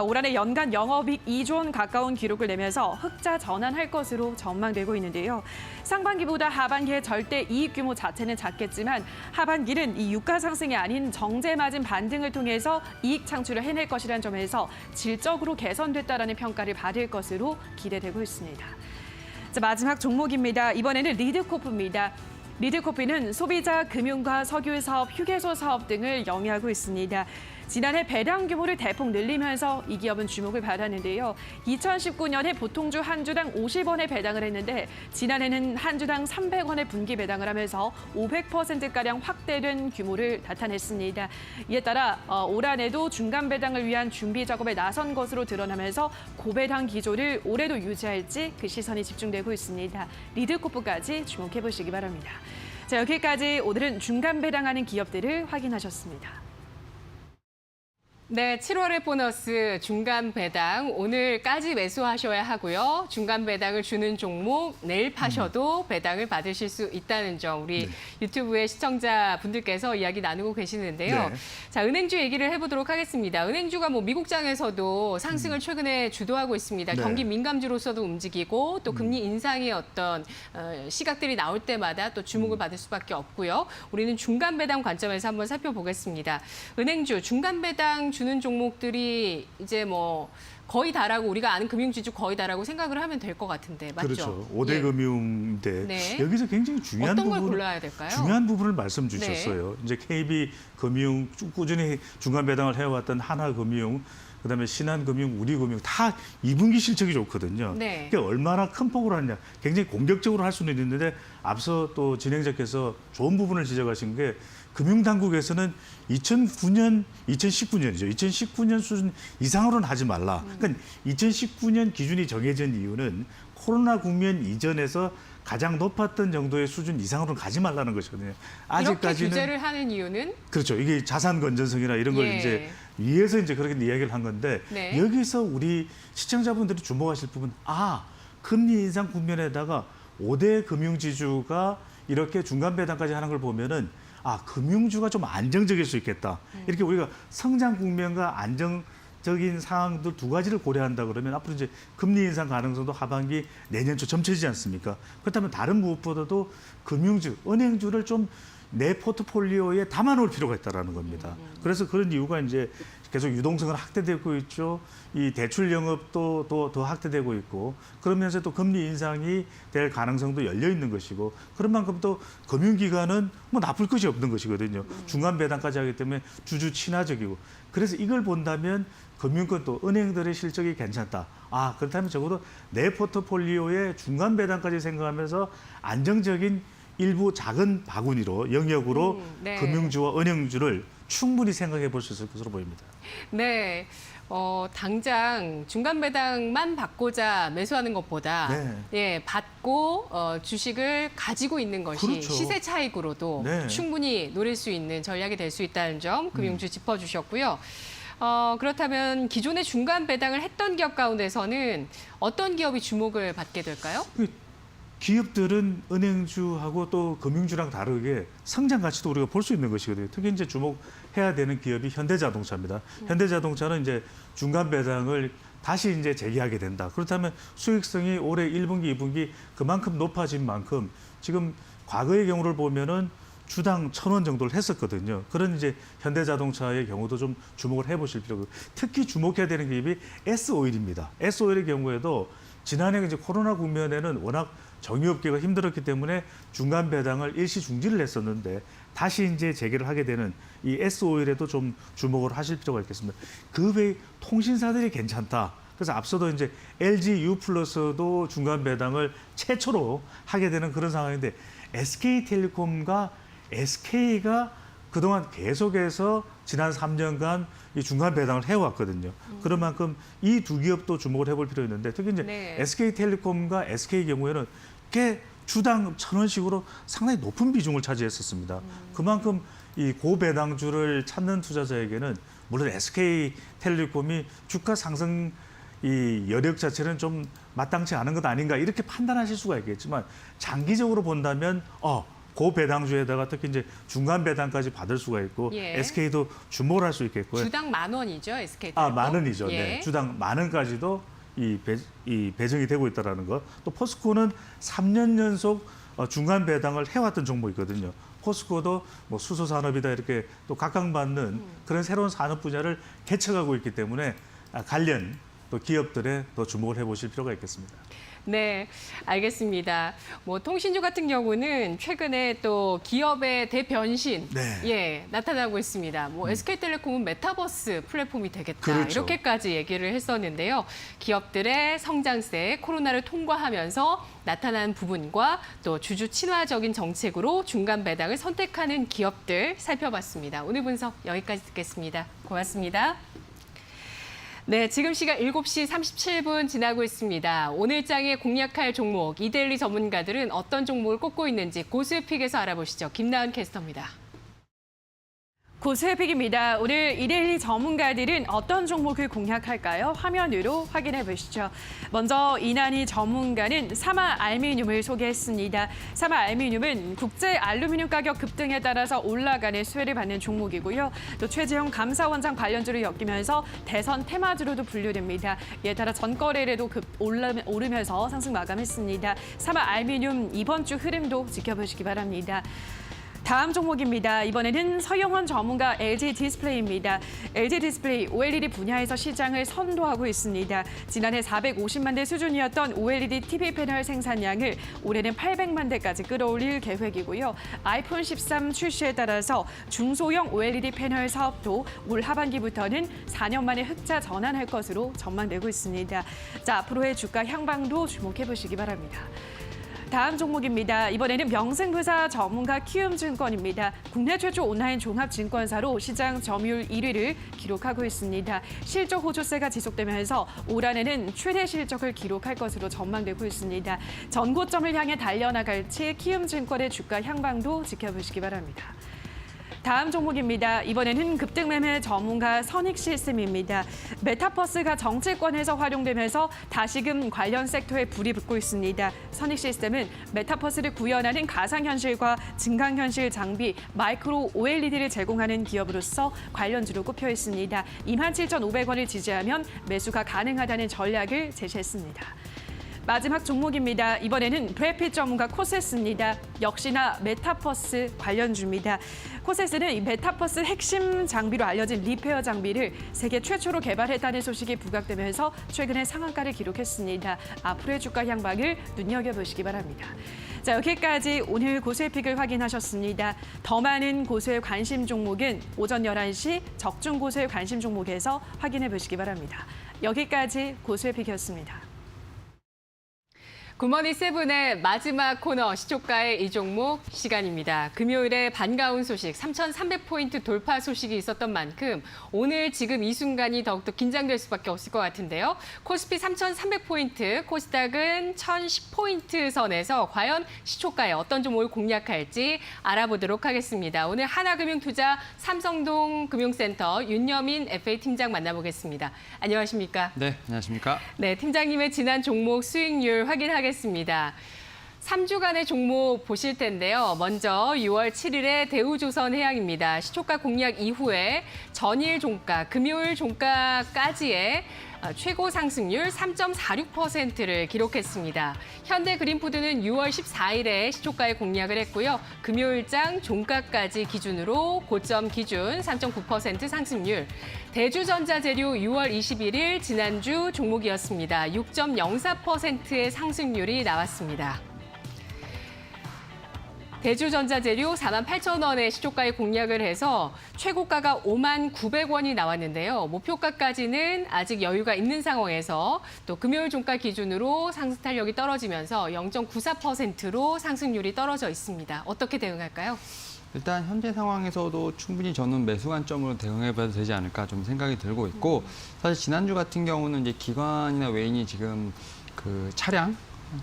올 한해 연간 영업이익 2조 원 가까운 기록을 내면서 흑자 전환할 것으로 전망되고 있는데요. 상반기보다 하반기의 절대 이익 규모 자체는 작겠지만 하반기는 이 유가 상승이 아닌 정제 마진 반등을 통해서 이익 창출을 해낼 것이라는 점에서 질적으로 개선됐다라는 평가를 받을 것으로 기대되고 있습니다. 자, 마지막 종목입니다. 이번에는 리드코프입니다. 리드코프는 소비자, 금융과 석유 사업, 휴게소 사업 등을 영위하고 있습니다. 지난해 배당 규모를 대폭 늘리면서 이 기업은 주목을 받았는데요. 2019년에 보통주 한 주당 50원의 배당을 했는데 지난해는 한 주당 300원의 분기 배당을 하면서 500%가량 확대된 규모를 나타냈습니다. 이에 따라 올 한해도 중간 배당을 위한 준비 작업에 나선 것으로 드러나면서 고배당 기조를 올해도 유지할지 그 시선이 집중되고 있습니다. 리드코프까지 주목해 보시기 바랍니다. 자, 여기까지 오늘은 중간 배당하는 기업들을 확인하셨습니다. 네, 7월의 보너스 중간 배당 오늘까지 매수하셔야 하고요. 중간 배당을 주는 종목 내일 파셔도 배당을 받으실 수 있다는 점 우리 유튜브의 시청자분들께서 이야기 나누고 계시는데요. 네. 자, 은행주 얘기를 해보도록 하겠습니다. 은행주가 뭐 미국장에서도 상승을 최근에 주도하고 있습니다. 네. 경기 민감주로서도 움직이고 또 금리 인상의 어떤 시각들이 나올 때마다 또 주목을 받을 수밖에 없고요. 우리는 중간 배당 관점에서 한번 살펴보겠습니다. 은행주 중간 배당 주는 종목들이 이제 뭐 거의 다라고 우리가 아는 금융지주 거의 다라고 생각을 하면 될 것 같은데 맞죠? 그렇죠. 5대 예. 금융인데 네. 여기서 굉장히 중요한 어떤 걸 부분을 골라야 될까요? 중요한 부분을 말씀 주셨어요. 이제 KB금융 꾸준히 중간 배당을 해왔던 하나금융, 그다음에 신한금융, 우리금융 다 2분기 실적이 좋거든요. 네. 그게 얼마나 큰 폭으로 하느냐. 굉장히 공격적으로 할 수는 있는데 앞서 또 진행자께서 좋은 부분을 지적하신 게 금융당국에서는 2019년이죠. 2019년 수준 이상으로는 하지 말라. 그러니까 2019년 기준이 정해진 이유는 코로나 국면 이전에서 가장 높았던 정도의 수준 이상으로는 가지 말라는 것이거든요. 이렇게 아직까지는 규제를 하는 이유는 그렇죠. 이게 자산 건전성이나 이런 걸 예. 이제 위해서 이제 그렇게 이야기를 한 건데 네. 여기서 우리 시청자분들이 주목하실 부분 금리 인상 국면에다가 5대 금융지주가 이렇게 중간 배당까지 하는 걸 보면은 금융주가 좀 안정적일 수 있겠다. 이렇게 우리가 성장 국면과 안정 적인 상황들 두 가지를 고려한다 그러면 앞으로 이제 금리 인상 가능성도 하반기 내년 초 점쳐지지 않습니까? 그렇다면 다른 무엇보다도 금융주, 은행주를 좀 내 포트폴리오에 담아놓을 필요가 있다라는 겁니다. 그래서 그런 이유가 이제 계속 유동성은 확대되고 있죠. 이 대출 영업도 더 확대되고 있고 그러면서 또 금리 인상이 될 가능성도 열려 있는 것이고 그런 만큼 또 금융기관은 뭐 나쁠 것이 없는 것이거든요. 중간 배당까지 하기 때문에 주주 친화적이고 그래서 이걸 본다면 금융권 또 은행들의 실적이 괜찮다. 아 그렇다면 적어도 내 포트폴리오에 중간 배당까지 생각하면서 안정적인 일부 작은 바구니로 영역으로 네. 금융주와 은행주를 충분히 생각해 볼 수 있을 것으로 보입니다. 네. 당장 중간 배당만 받고자 매수하는 것보다 네. 예, 받고 주식을 가지고 있는 것이 그렇죠. 시세 차익으로도 네. 충분히 노릴 수 있는 전략이 될 수 있다는 점 금융주 짚어주셨고요. 그렇다면 기존의 중간 배당을 했던 기업 가운데서는 어떤 기업이 주목을 받게 될까요? 기업들은 은행주하고 또 금융주랑 다르게 성장 가치도 우리가 볼 수 있는 것이거든요. 특히 이제 주목해야 되는 기업이 현대자동차입니다. 현대자동차는 이제 중간 배당을 다시 이제 재개하게 된다. 그렇다면 수익성이 올해 1분기, 2분기 그만큼 높아진 만큼 지금 과거의 경우를 보면은 주당 1,000원 정도를 했었거든요. 그런 이제 현대자동차의 경우도 좀 주목을 해보실 필요가 있고 특히 주목해야 되는 기업이 S오일입니다. S오일의 경우에도 지난해 이제 코로나 국면에는 워낙 정유업계가 힘들었기 때문에 중간 배당을 일시 중지를 했었는데 다시 이제 재개를 하게 되는 이 S오일에도 좀 주목을 하실 필요가 있겠습니다. 그 외에 통신사들이 괜찮다. 그래서 앞서도 이제 LG U+도 중간 배당을 최초로 하게 되는 그런 상황인데 SK텔레콤과 SK가 그동안 계속해서 지난 3년간 이 중간 배당을 해왔거든요. 그런 만큼 이 두 기업도 주목을 해볼 필요 있는데 특히 이제 네. SK텔레콤과 SK 경우에는 꽤 주당 1,000원씩으로 상당히 높은 비중을 차지했었습니다. 그만큼 이 고배당주를 찾는 투자자에게는 물론 SK텔레콤이 주가 상승 이 여력 자체는 좀 마땅치 않은 것 아닌가 이렇게 판단하실 수가 있겠지만 장기적으로 본다면 고배당주에다가 특히 이제 중간 배당까지 받을 수가 있고 예. SK도 주목을 할 수 있겠고요. 주당 10,000원이죠, SK텔레콤. 10,000원이죠. 예. 네. 주당 10,000원까지도 이 배정이 되고 있다는 것. 또 포스코는 3년 연속 중간 배당을 해왔던 종목이거든요. 포스코도 뭐 수소 산업이다 이렇게 또 각광받는 그런 새로운 산업 분야를 개척하고 있기 때문에 관련 또 기업들에 더 주목을 해보실 필요가 있겠습니다. 네, 알겠습니다. 뭐 통신주 같은 경우는 최근에 또 기업의 대변신 네. 예, 나타나고 있습니다. 뭐 SK텔레콤은 메타버스 플랫폼이 되겠다. 그렇죠. 이렇게까지 얘기를 했었는데요. 기업들의 성장세, 코로나를 통과하면서 나타난 부분과 또 주주 친화적인 정책으로 중간 배당을 선택하는 기업들 살펴봤습니다. 오늘 분석 여기까지 듣겠습니다. 고맙습니다. 네, 지금 시각 7시 37분 지나고 있습니다. 오늘 장에 공략할 종목, 이데일리 전문가들은 어떤 종목을 꼽고 있는지 고수의 픽에서 알아보시죠. 김나은 캐스터입니다. 고수의 픽입니다. 오늘 이데일리 전문가들은 어떤 종목을 공략할까요? 화면으로 확인해 보시죠. 먼저 이난희 전문가는 사마 알미늄을 소개했습니다. 사마 알미늄은 국제 알루미늄 가격 급등에 따라서 올라가는 수혜를 받는 종목이고요. 또 최재형 감사원장 관련주를 엮이면서 대선 테마주로도 분류됩니다. 이에 따라 전거래량도 오르면서 상승 마감했습니다. 사마 알미늄 이번 주 흐름도 지켜보시기 바랍니다. 다음 종목입니다. 이번에는 서영원 전문가 LG 디스플레이입니다. LG 디스플레이 OLED 분야에서 시장을 선도하고 있습니다. 지난해 450만 대 수준이었던 OLED TV 패널 생산량을 올해는 800만 대까지 끌어올릴 계획이고요. 아이폰 13 출시에 따라서 중소형 OLED 패널 사업도 올 하반기부터는 4년 만에 흑자 전환할 것으로 전망되고 있습니다. 자, 앞으로의 주가 향방도 주목해 보시기 바랍니다. 다음 종목입니다. 이번에는 명승부사 전문가 키움증권입니다. 국내 최초 온라인 종합증권사로 시장 점유율 1위를 기록하고 있습니다. 실적 호조세가 지속되면서 올 한해는 최대 실적을 기록할 것으로 전망되고 있습니다. 전고점을 향해 달려나갈지 키움증권의 주가 향방도 지켜보시기 바랍니다. 다음 종목입니다. 이번에는 급등매매 전문가 선익시스템입니다. 메타버스가 정치권에서 활용되면서 다시금 관련 섹터에 불이 붙고 있습니다. 선익시스템은 메타버스를 구현하는 가상현실과 증강현실 장비, 마이크로 OLED를 제공하는 기업으로서 관련주로 꼽혀 있습니다. 27,500원을 지지하면 매수가 가능하다는 전략을 제시했습니다. 마지막 종목입니다. 이번에는 브래핏 전문가 코세스입니다. 역시나 메타버스 관련주입니다. 코세스는 이 메타버스 핵심 장비로 알려진 리페어 장비를 세계 최초로 개발했다는 소식이 부각되면서 최근에 상한가를 기록했습니다. 앞으로의 주가 향방을 눈여겨보시기 바랍니다. 자, 여기까지 오늘 고수의 픽을 확인하셨습니다. 더 많은 고수의 관심 종목은 오전 11시 적중 고수의 관심 종목에서 확인해 보시기 바랍니다. 여기까지 고수의 픽이었습니다. 굿모닝 세븐의 마지막 코너 시초가의 이 종목 시간입니다. 금요일에 반가운 소식 3,300포인트 돌파 소식이 있었던 만큼 오늘 지금 이 순간이 더욱더 긴장될 수밖에 없을 것 같은데요. 코스피 3,300포인트, 코스닥은 1,010포인트 선에서 과연 시초가에 어떤 종목을 공략할지 알아보도록 하겠습니다. 오늘 하나금융투자 삼성동 금융센터 윤여민 FA 팀장 만나보겠습니다. 안녕하십니까? 네, 안녕하십니까? 네, 팀장님의 지난 종목 수익률 확인하겠습니다. 3주간의 종목 보실 텐데요. 먼저 6월 7일에 대우조선해양입니다. 시초가 공략 이후에 전일 종가, 금요일 종가까지의 최고 상승률 3.46%를 기록했습니다. 현대그린푸드는 6월 14일에 시초가에 공략을 했고요. 금요일장 종가까지 기준으로 고점 기준 3.9% 상승률. 대주전자재료 6월 21일 지난주 종목이었습니다. 6.04%의 상승률이 나왔습니다. 대주전자재료 48,000원의 시초가에 공략을 해서 최고가가 59,900원이 나왔는데요. 목표가까지는 아직 여유가 있는 상황에서 또 금요일 종가 기준으로 상승 탄력이 떨어지면서 0.94%로 상승률이 떨어져 있습니다. 어떻게 대응할까요? 일단 현재 상황에서도 충분히 저는 매수 관점으로 대응해봐도 되지 않을까 좀 생각이 들고 있고, 사실 지난주 같은 경우는 이제 기관이나 외인이 지금 그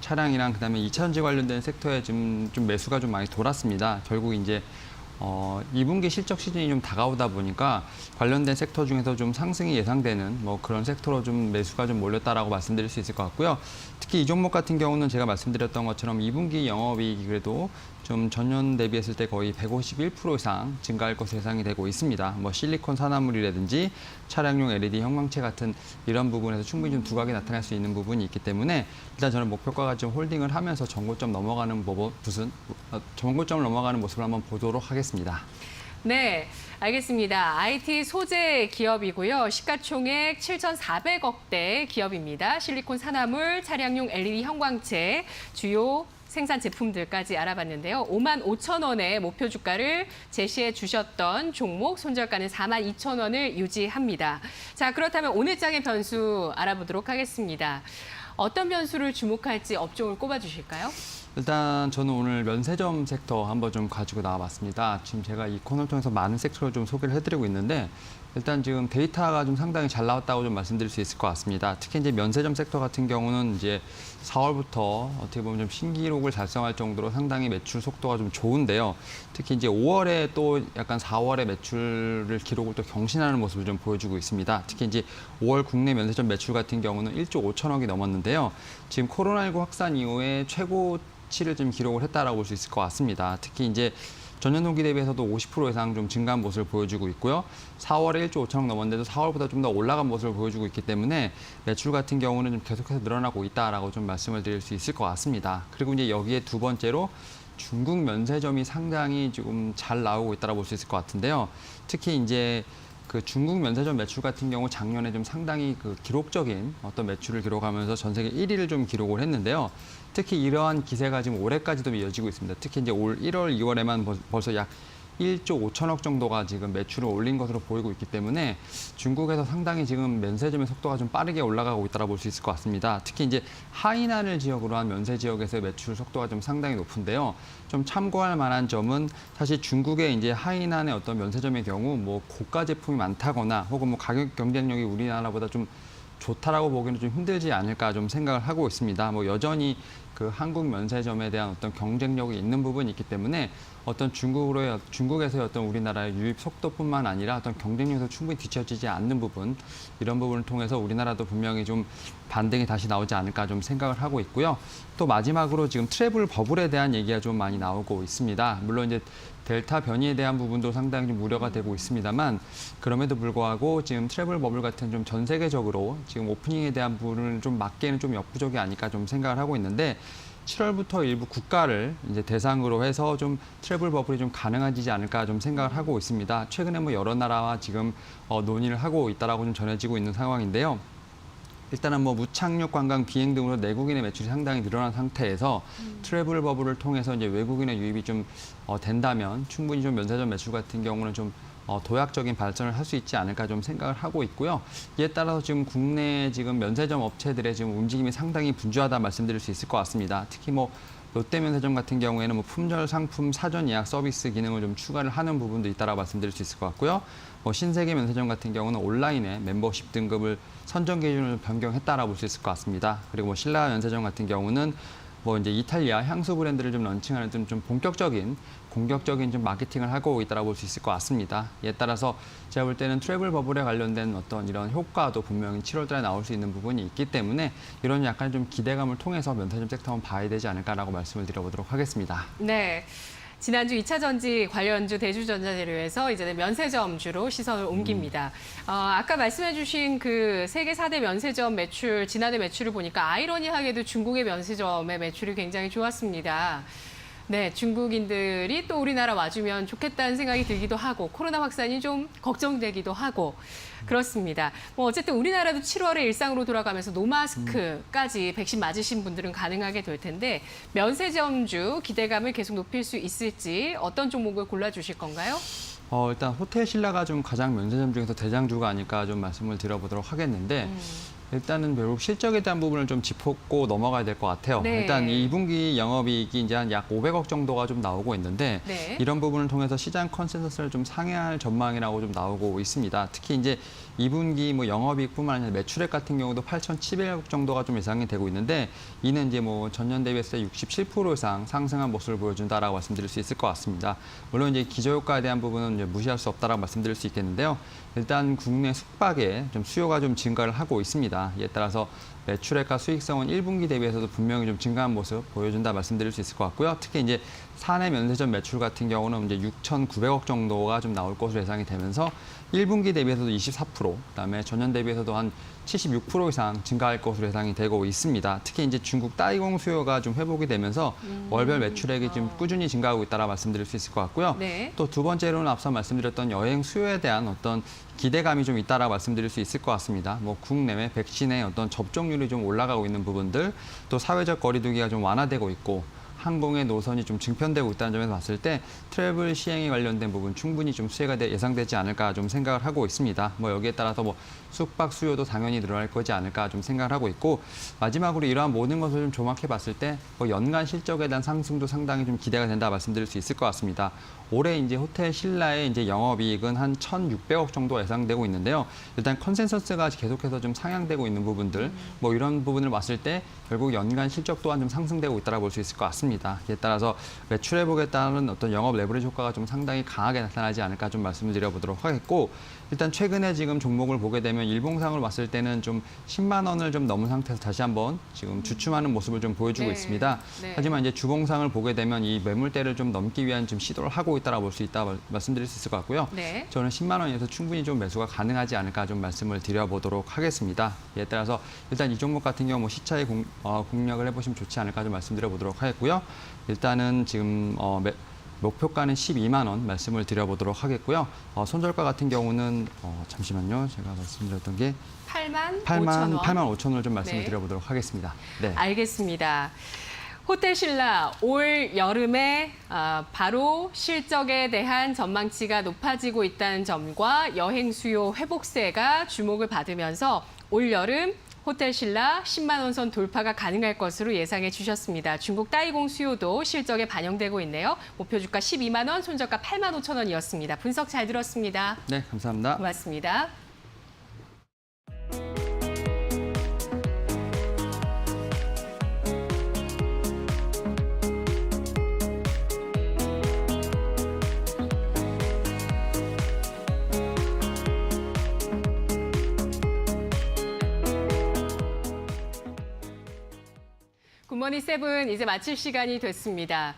차량이랑 그다음에 2차전지 관련된 섹터에 좀 매수가 좀 많이 돌았습니다. 결국 이제 2분기 실적 시즌이 좀 다가오다 보니까 관련된 섹터 중에서 좀 상승이 예상되는 뭐 그런 섹터로 좀 매수가 좀 몰렸다라고 말씀드릴 수 있을 것 같고요. 특히 이 종목 같은 경우는 제가 말씀드렸던 것처럼 2분기 영업이익이 그래도 좀 전년 대비했을 때 거의 151% 이상 증가할 것으로 예상이 되고 있습니다. 뭐 실리콘 산화물이라든지 차량용 LED 형광체 같은 이런 부분에서 충분히 좀 두각이 나타날 수 있는 부분이 있기 때문에 일단 저는 목표가가 좀 홀딩을 하면서 전고점을 넘어가는 모습을 한번 보도록 하겠습니다. 네, 알겠습니다. IT 소재 기업이고요. 시가총액 7,400억대 기업입니다. 실리콘 산화물, 차량용 LED 형광체, 주요 생산 제품들까지 알아봤는데요. 55,000원의 목표 주가를 제시해 주셨던 종목, 손절가는 42,000원을 유지합니다. 자, 그렇다면 오늘 장의 변수 알아보도록 하겠습니다. 어떤 변수를 주목할지 업종을 꼽아주실까요? 일단 저는 오늘 면세점 섹터 한번 좀 가지고 나와봤습니다. 지금 제가 이 코너를 통해서 많은 섹터를 좀 소개를 해드리고 있는데, 일단 지금 데이터가 좀 상당히 잘 나왔다고 좀 말씀드릴 수 있을 것 같습니다. 특히 이제 면세점 섹터 같은 경우는 이제 4월부터 어떻게 보면 좀 신기록을 달성할 정도로 상당히 매출 속도가 좀 좋은데요. 특히 이제 5월에 또 약간 4월의 매출을 기록을 또 경신하는 모습을 좀 보여주고 있습니다. 특히 이제 5월 국내 면세점 매출 같은 경우는 1조 5천억이 넘었는데요. 지금 코로나19 확산 이후에 최고치를 좀 기록을 했다라고 볼 수 있을 것 같습니다. 특히 이제 전년 동기 대비해서도 50% 이상 좀 증가한 모습을 보여주고 있고요. 4월에 1조 5천억 넘었는데도 4월보다 좀 더 올라간 모습을 보여주고 있기 때문에 매출 같은 경우는 좀 계속해서 늘어나고 있다라고 좀 말씀을 드릴 수 있을 것 같습니다. 그리고 이제 여기에 두 번째로 중국 면세점이 상당히 지금 잘 나오고 있다라고 볼 수 있을 것 같은데요. 특히 이제 그 중국 면세점 매출 같은 경우 작년에 좀 상당히 그 기록적인 어떤 매출을 기록하면서 전 세계 1위를 좀 기록을 했는데요. 특히 이러한 기세가 지금 올해까지도 이어지고 있습니다. 특히 이제 올 1월, 2월에만 벌써 약 1조 5천억 정도가 지금 매출을 올린 것으로 보이고 있기 때문에 중국에서 상당히 지금 면세점의 속도가 좀 빠르게 올라가고 있다고 볼 수 있을 것 같습니다. 특히 이제 하이난을 지역으로 한 면세 지역에서의 매출 속도가 좀 상당히 높은데요. 좀 참고할 만한 점은 사실 중국의 이제 하이난의 어떤 면세점의 경우 뭐 고가 제품이 많다거나 혹은 뭐 가격 경쟁력이 우리나라보다 좀 좋다라고 보기는 좀 힘들지 않을까 좀 생각을 하고 있습니다. 뭐 여전히 그 한국 면세점에 대한 어떤 경쟁력이 있는 부분이 있기 때문에 어떤 중국에서의 어떤 우리나라의 유입 속도뿐만 아니라 어떤 경쟁력에서 충분히 뒤처지지 않는 부분, 이런 부분을 통해서 우리나라도 분명히 좀 반등이 다시 나오지 않을까 좀 생각을 하고 있고요. 또 마지막으로 지금 트래블 버블에 대한 얘기가 좀 많이 나오고 있습니다. 물론 이제 델타 변이에 대한 부분도 상당히 좀 우려가 되고 있습니다만, 그럼에도 불구하고 지금 트래블 버블 같은 좀 전 세계적으로 지금 오프닝에 대한 부분을 좀 막기에는 좀 역부족이 아닐까 좀 생각을 하고 있는데, 7월부터 일부 국가를 이제 대상으로 해서 좀 트래블 버블이 좀 가능해지지 않을까 좀 생각을 하고 있습니다. 최근에 뭐 여러 나라와 지금 논의를 하고 있다라고 좀 전해지고 있는 상황인데요. 일단은 뭐 무착륙 관광 비행 등으로 내국인의 매출이 상당히 늘어난 상태에서 트래블 버블을 통해서 이제 외국인의 유입이 좀 된다면 충분히 좀 면세점 매출 같은 경우는 좀 도약적인 발전을 할 수 있지 않을까 좀 생각을 하고 있고요. 이에 따라서 지금 국내 지금 면세점 업체들의 지금 움직임이 상당히 분주하다 말씀드릴 수 있을 것 같습니다. 특히 뭐 롯데면세점 같은 경우에는 뭐 품절 상품 사전 예약 서비스 기능을 좀 추가를 하는 부분도 있다라고 말씀드릴 수 있을 것 같고요. 뭐 신세계면세점 같은 경우는 온라인에 멤버십 등급을 선정 기준을 변경했다라고 볼 수 있을 것 같습니다. 그리고 뭐 신라면세점 같은 경우는 뭐 이제 이탈리아 향수 브랜드를 좀 런칭하는 좀 본격적인 공격적인 좀 마케팅을 하고 있다라고 볼 수 있을 것 같습니다. 이에 따라서 제가 볼 때는 트래블 버블에 관련된 어떤 이런 효과도 분명히 7월 달에 나올 수 있는 부분이 있기 때문에 이런 약간 좀 기대감을 통해서 면세점 섹터 한번 봐야 되지 않을까라고 말씀을 드려보도록 하겠습니다. 네. 지난주 2차 전지 관련주 대주전자재료에서 이제는 면세점주로 시선을 옮깁니다. 아까 말씀해 주신 그 세계 4대 면세점 매출, 지난해 매출을 보니까 아이러니하게도 중국의 면세점의 매출이 굉장히 좋았습니다. 네, 중국인들이 또 우리나라 와주면 좋겠다는 생각이 들기도 하고 코로나 확산이 좀 걱정되기도 하고 그렇습니다. 뭐 어쨌든 우리나라도 7월에 일상으로 돌아가면서 노마스크까지 백신 맞으신 분들은 가능하게 될 텐데 면세점주 기대감을 계속 높일 수 있을지 어떤 종목을 골라주실 건가요? 일단 호텔 신라가 좀 가장 면세점 중에서 대장주가 아닐까 좀 말씀을 드려보도록 하겠는데 일단은 결국 실적에 대한 부분을 좀 짚고 넘어가야 될 것 같아요. 네. 일단 2분기 영업이익이 이제 한 약 500억 정도가 좀 나오고 있는데 네. 이런 부분을 통해서 시장 컨센서스를 좀 상회할 전망이라고 좀 나오고 있습니다. 특히 이제 2분기 뭐 영업이익뿐만 아니라 매출액 같은 경우도 8,700억 정도가 좀 예상이 되고 있는데 이는 이제 뭐 전년 대비해서 67% 이상 상승한 모습을 보여준다라고 말씀드릴 수 있을 것 같습니다. 물론 이제 기저효과에 대한 부분은 이제 무시할 수 없다라고 말씀드릴 수 있겠는데요. 일단 국내 숙박에 좀 수요가 좀 증가를 하고 있습니다. 이에 따라서 매출액과 수익성은 1분기 대비해서도 분명히 좀 증가한 모습 보여준다 말씀드릴 수 있을 것 같고요. 특히 이제 사내 면세점 매출 같은 경우는 이제 6,900억 정도가 좀 나올 것으로 예상이 되면서 1분기 대비해서도 24%, 그다음에 전년 대비해서도 한 76% 이상 증가할 것으로 예상이 되고 있습니다. 특히 이제 중국 따이공 수요가 좀 회복이 되면서 월별 매출액이 좀 꾸준히 증가하고 있다라 말씀드릴 수 있을 것 같고요. 네. 또 두 번째로는 앞서 말씀드렸던 여행 수요에 대한 어떤 기대감이 좀 있다라고 말씀드릴 수 있을 것 같습니다. 뭐 국내외 백신의 어떤 접종률이 좀 올라가고 있는 부분들, 또 사회적 거리두기가 좀 완화되고 있고 항공의 노선이 좀 증편되고 있다는 점에서 봤을 때 트래블 시행에 관련된 부분 충분히 좀 수혜가 예상되지 않을까 좀 생각을 하고 있습니다. 뭐 여기에 따라서 뭐 숙박 수요도 당연히 늘어날 거지 않을까 좀 생각을 하고 있고 마지막으로 이러한 모든 것을 좀 조막해 봤을 때 뭐 연간 실적에 대한 상승도 상당히 좀 기대가 된다 말씀드릴 수 있을 것 같습니다. 올해 이제 호텔 신라의 이제 영업이익은 한 1,600억 정도 예상되고 있는데요. 일단 컨센서스가 계속해서 좀 상향되고 있는 부분들, 뭐 이런 부분을 봤을 때 결국 연간 실적 또한 좀 상승되고 있다고 볼 수 있을 것 같습니다. 이에 따라서 매출 회복에 따른 어떤 영업 레버리지 효과가 좀 상당히 강하게 나타나지 않을까 좀 말씀을 드려보도록 하겠고, 일단 최근에 지금 종목을 보게 되면 일봉상으로 봤을 때는 좀 10만 원을 좀 넘은 상태에서 다시 한번 지금 주춤하는 모습을 좀 보여주고 네. 있습니다. 네. 하지만 이제 주봉상을 보게 되면 이 매물대를 좀 넘기 위한 좀 시도를 하고 있다고 볼 수 있다 말씀드릴 수 있을 것 같고요. 네. 저는 10만 원에서 충분히 좀 매수가 가능하지 않을까 좀 말씀을 드려보도록 하겠습니다. 이에 따라서 일단 이 종목 같은 경우 뭐 시차에 공략을 해보시면 좋지 않을까 좀 말씀드려보도록 하겠고요. 일단은 지금 목표가는 12만 원 말씀을 드려보도록 하겠고요. 손절가 같은 경우는 잠시만요. 제가 말씀드렸던 게 8만 5천 원. 8만 5천 원을 좀 말씀을 네. 드려보도록 하겠습니다. 네. 알겠습니다. 호텔 신라 올 여름에 바로 실적에 대한 전망치가 높아지고 있다는 점과 여행 수요 회복세가 주목을 받으면서 올 여름 호텔 신라 10만 원 선 돌파가 가능할 것으로 예상해 주셨습니다. 중국 따이공 수요도 실적에 반영되고 있네요. 목표 주가 12만 원, 손절가 8만 5천 원이었습니다. 분석 잘 들었습니다. 네, 감사합니다. 고맙습니다. 굿모닝 세븐 이제 마칠 시간이 됐습니다.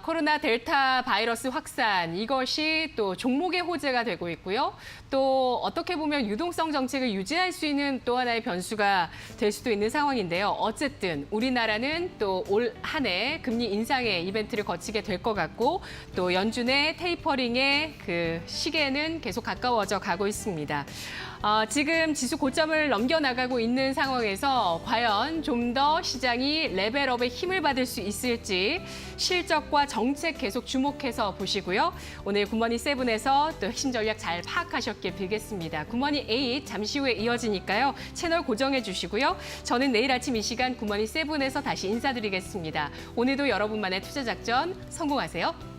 코로나 델타 바이러스 확산 이것이 또 종목의 호재가 되고 있고요. 또 어떻게 보면 유동성 정책을 유지할 수 있는 또 하나의 변수가 될 수도 있는 상황인데요. 어쨌든 우리나라는 또 올 한 해 금리 인상의 이벤트를 거치게 될 것 같고 또 연준의 테이퍼링의 그 시계는 계속 가까워져 가고 있습니다. 지금 지수 고점을 넘겨나가고 있는 상황에서 과연 좀 더 시장이 레벨업의 힘을 받을 수 있을지 실적과 정책 계속 주목해서 보시고요. 오늘 굿모닝 세븐에서 또 핵심 전략 잘 파악하셨길 빌겠습니다. 굿모닝 8 잠시 후에 이어지니까요. 채널 고정해 주시고요. 저는 내일 아침 이 시간 굿모닝 세븐에서 다시 인사드리겠습니다. 오늘도 여러분만의 투자 작전 성공하세요.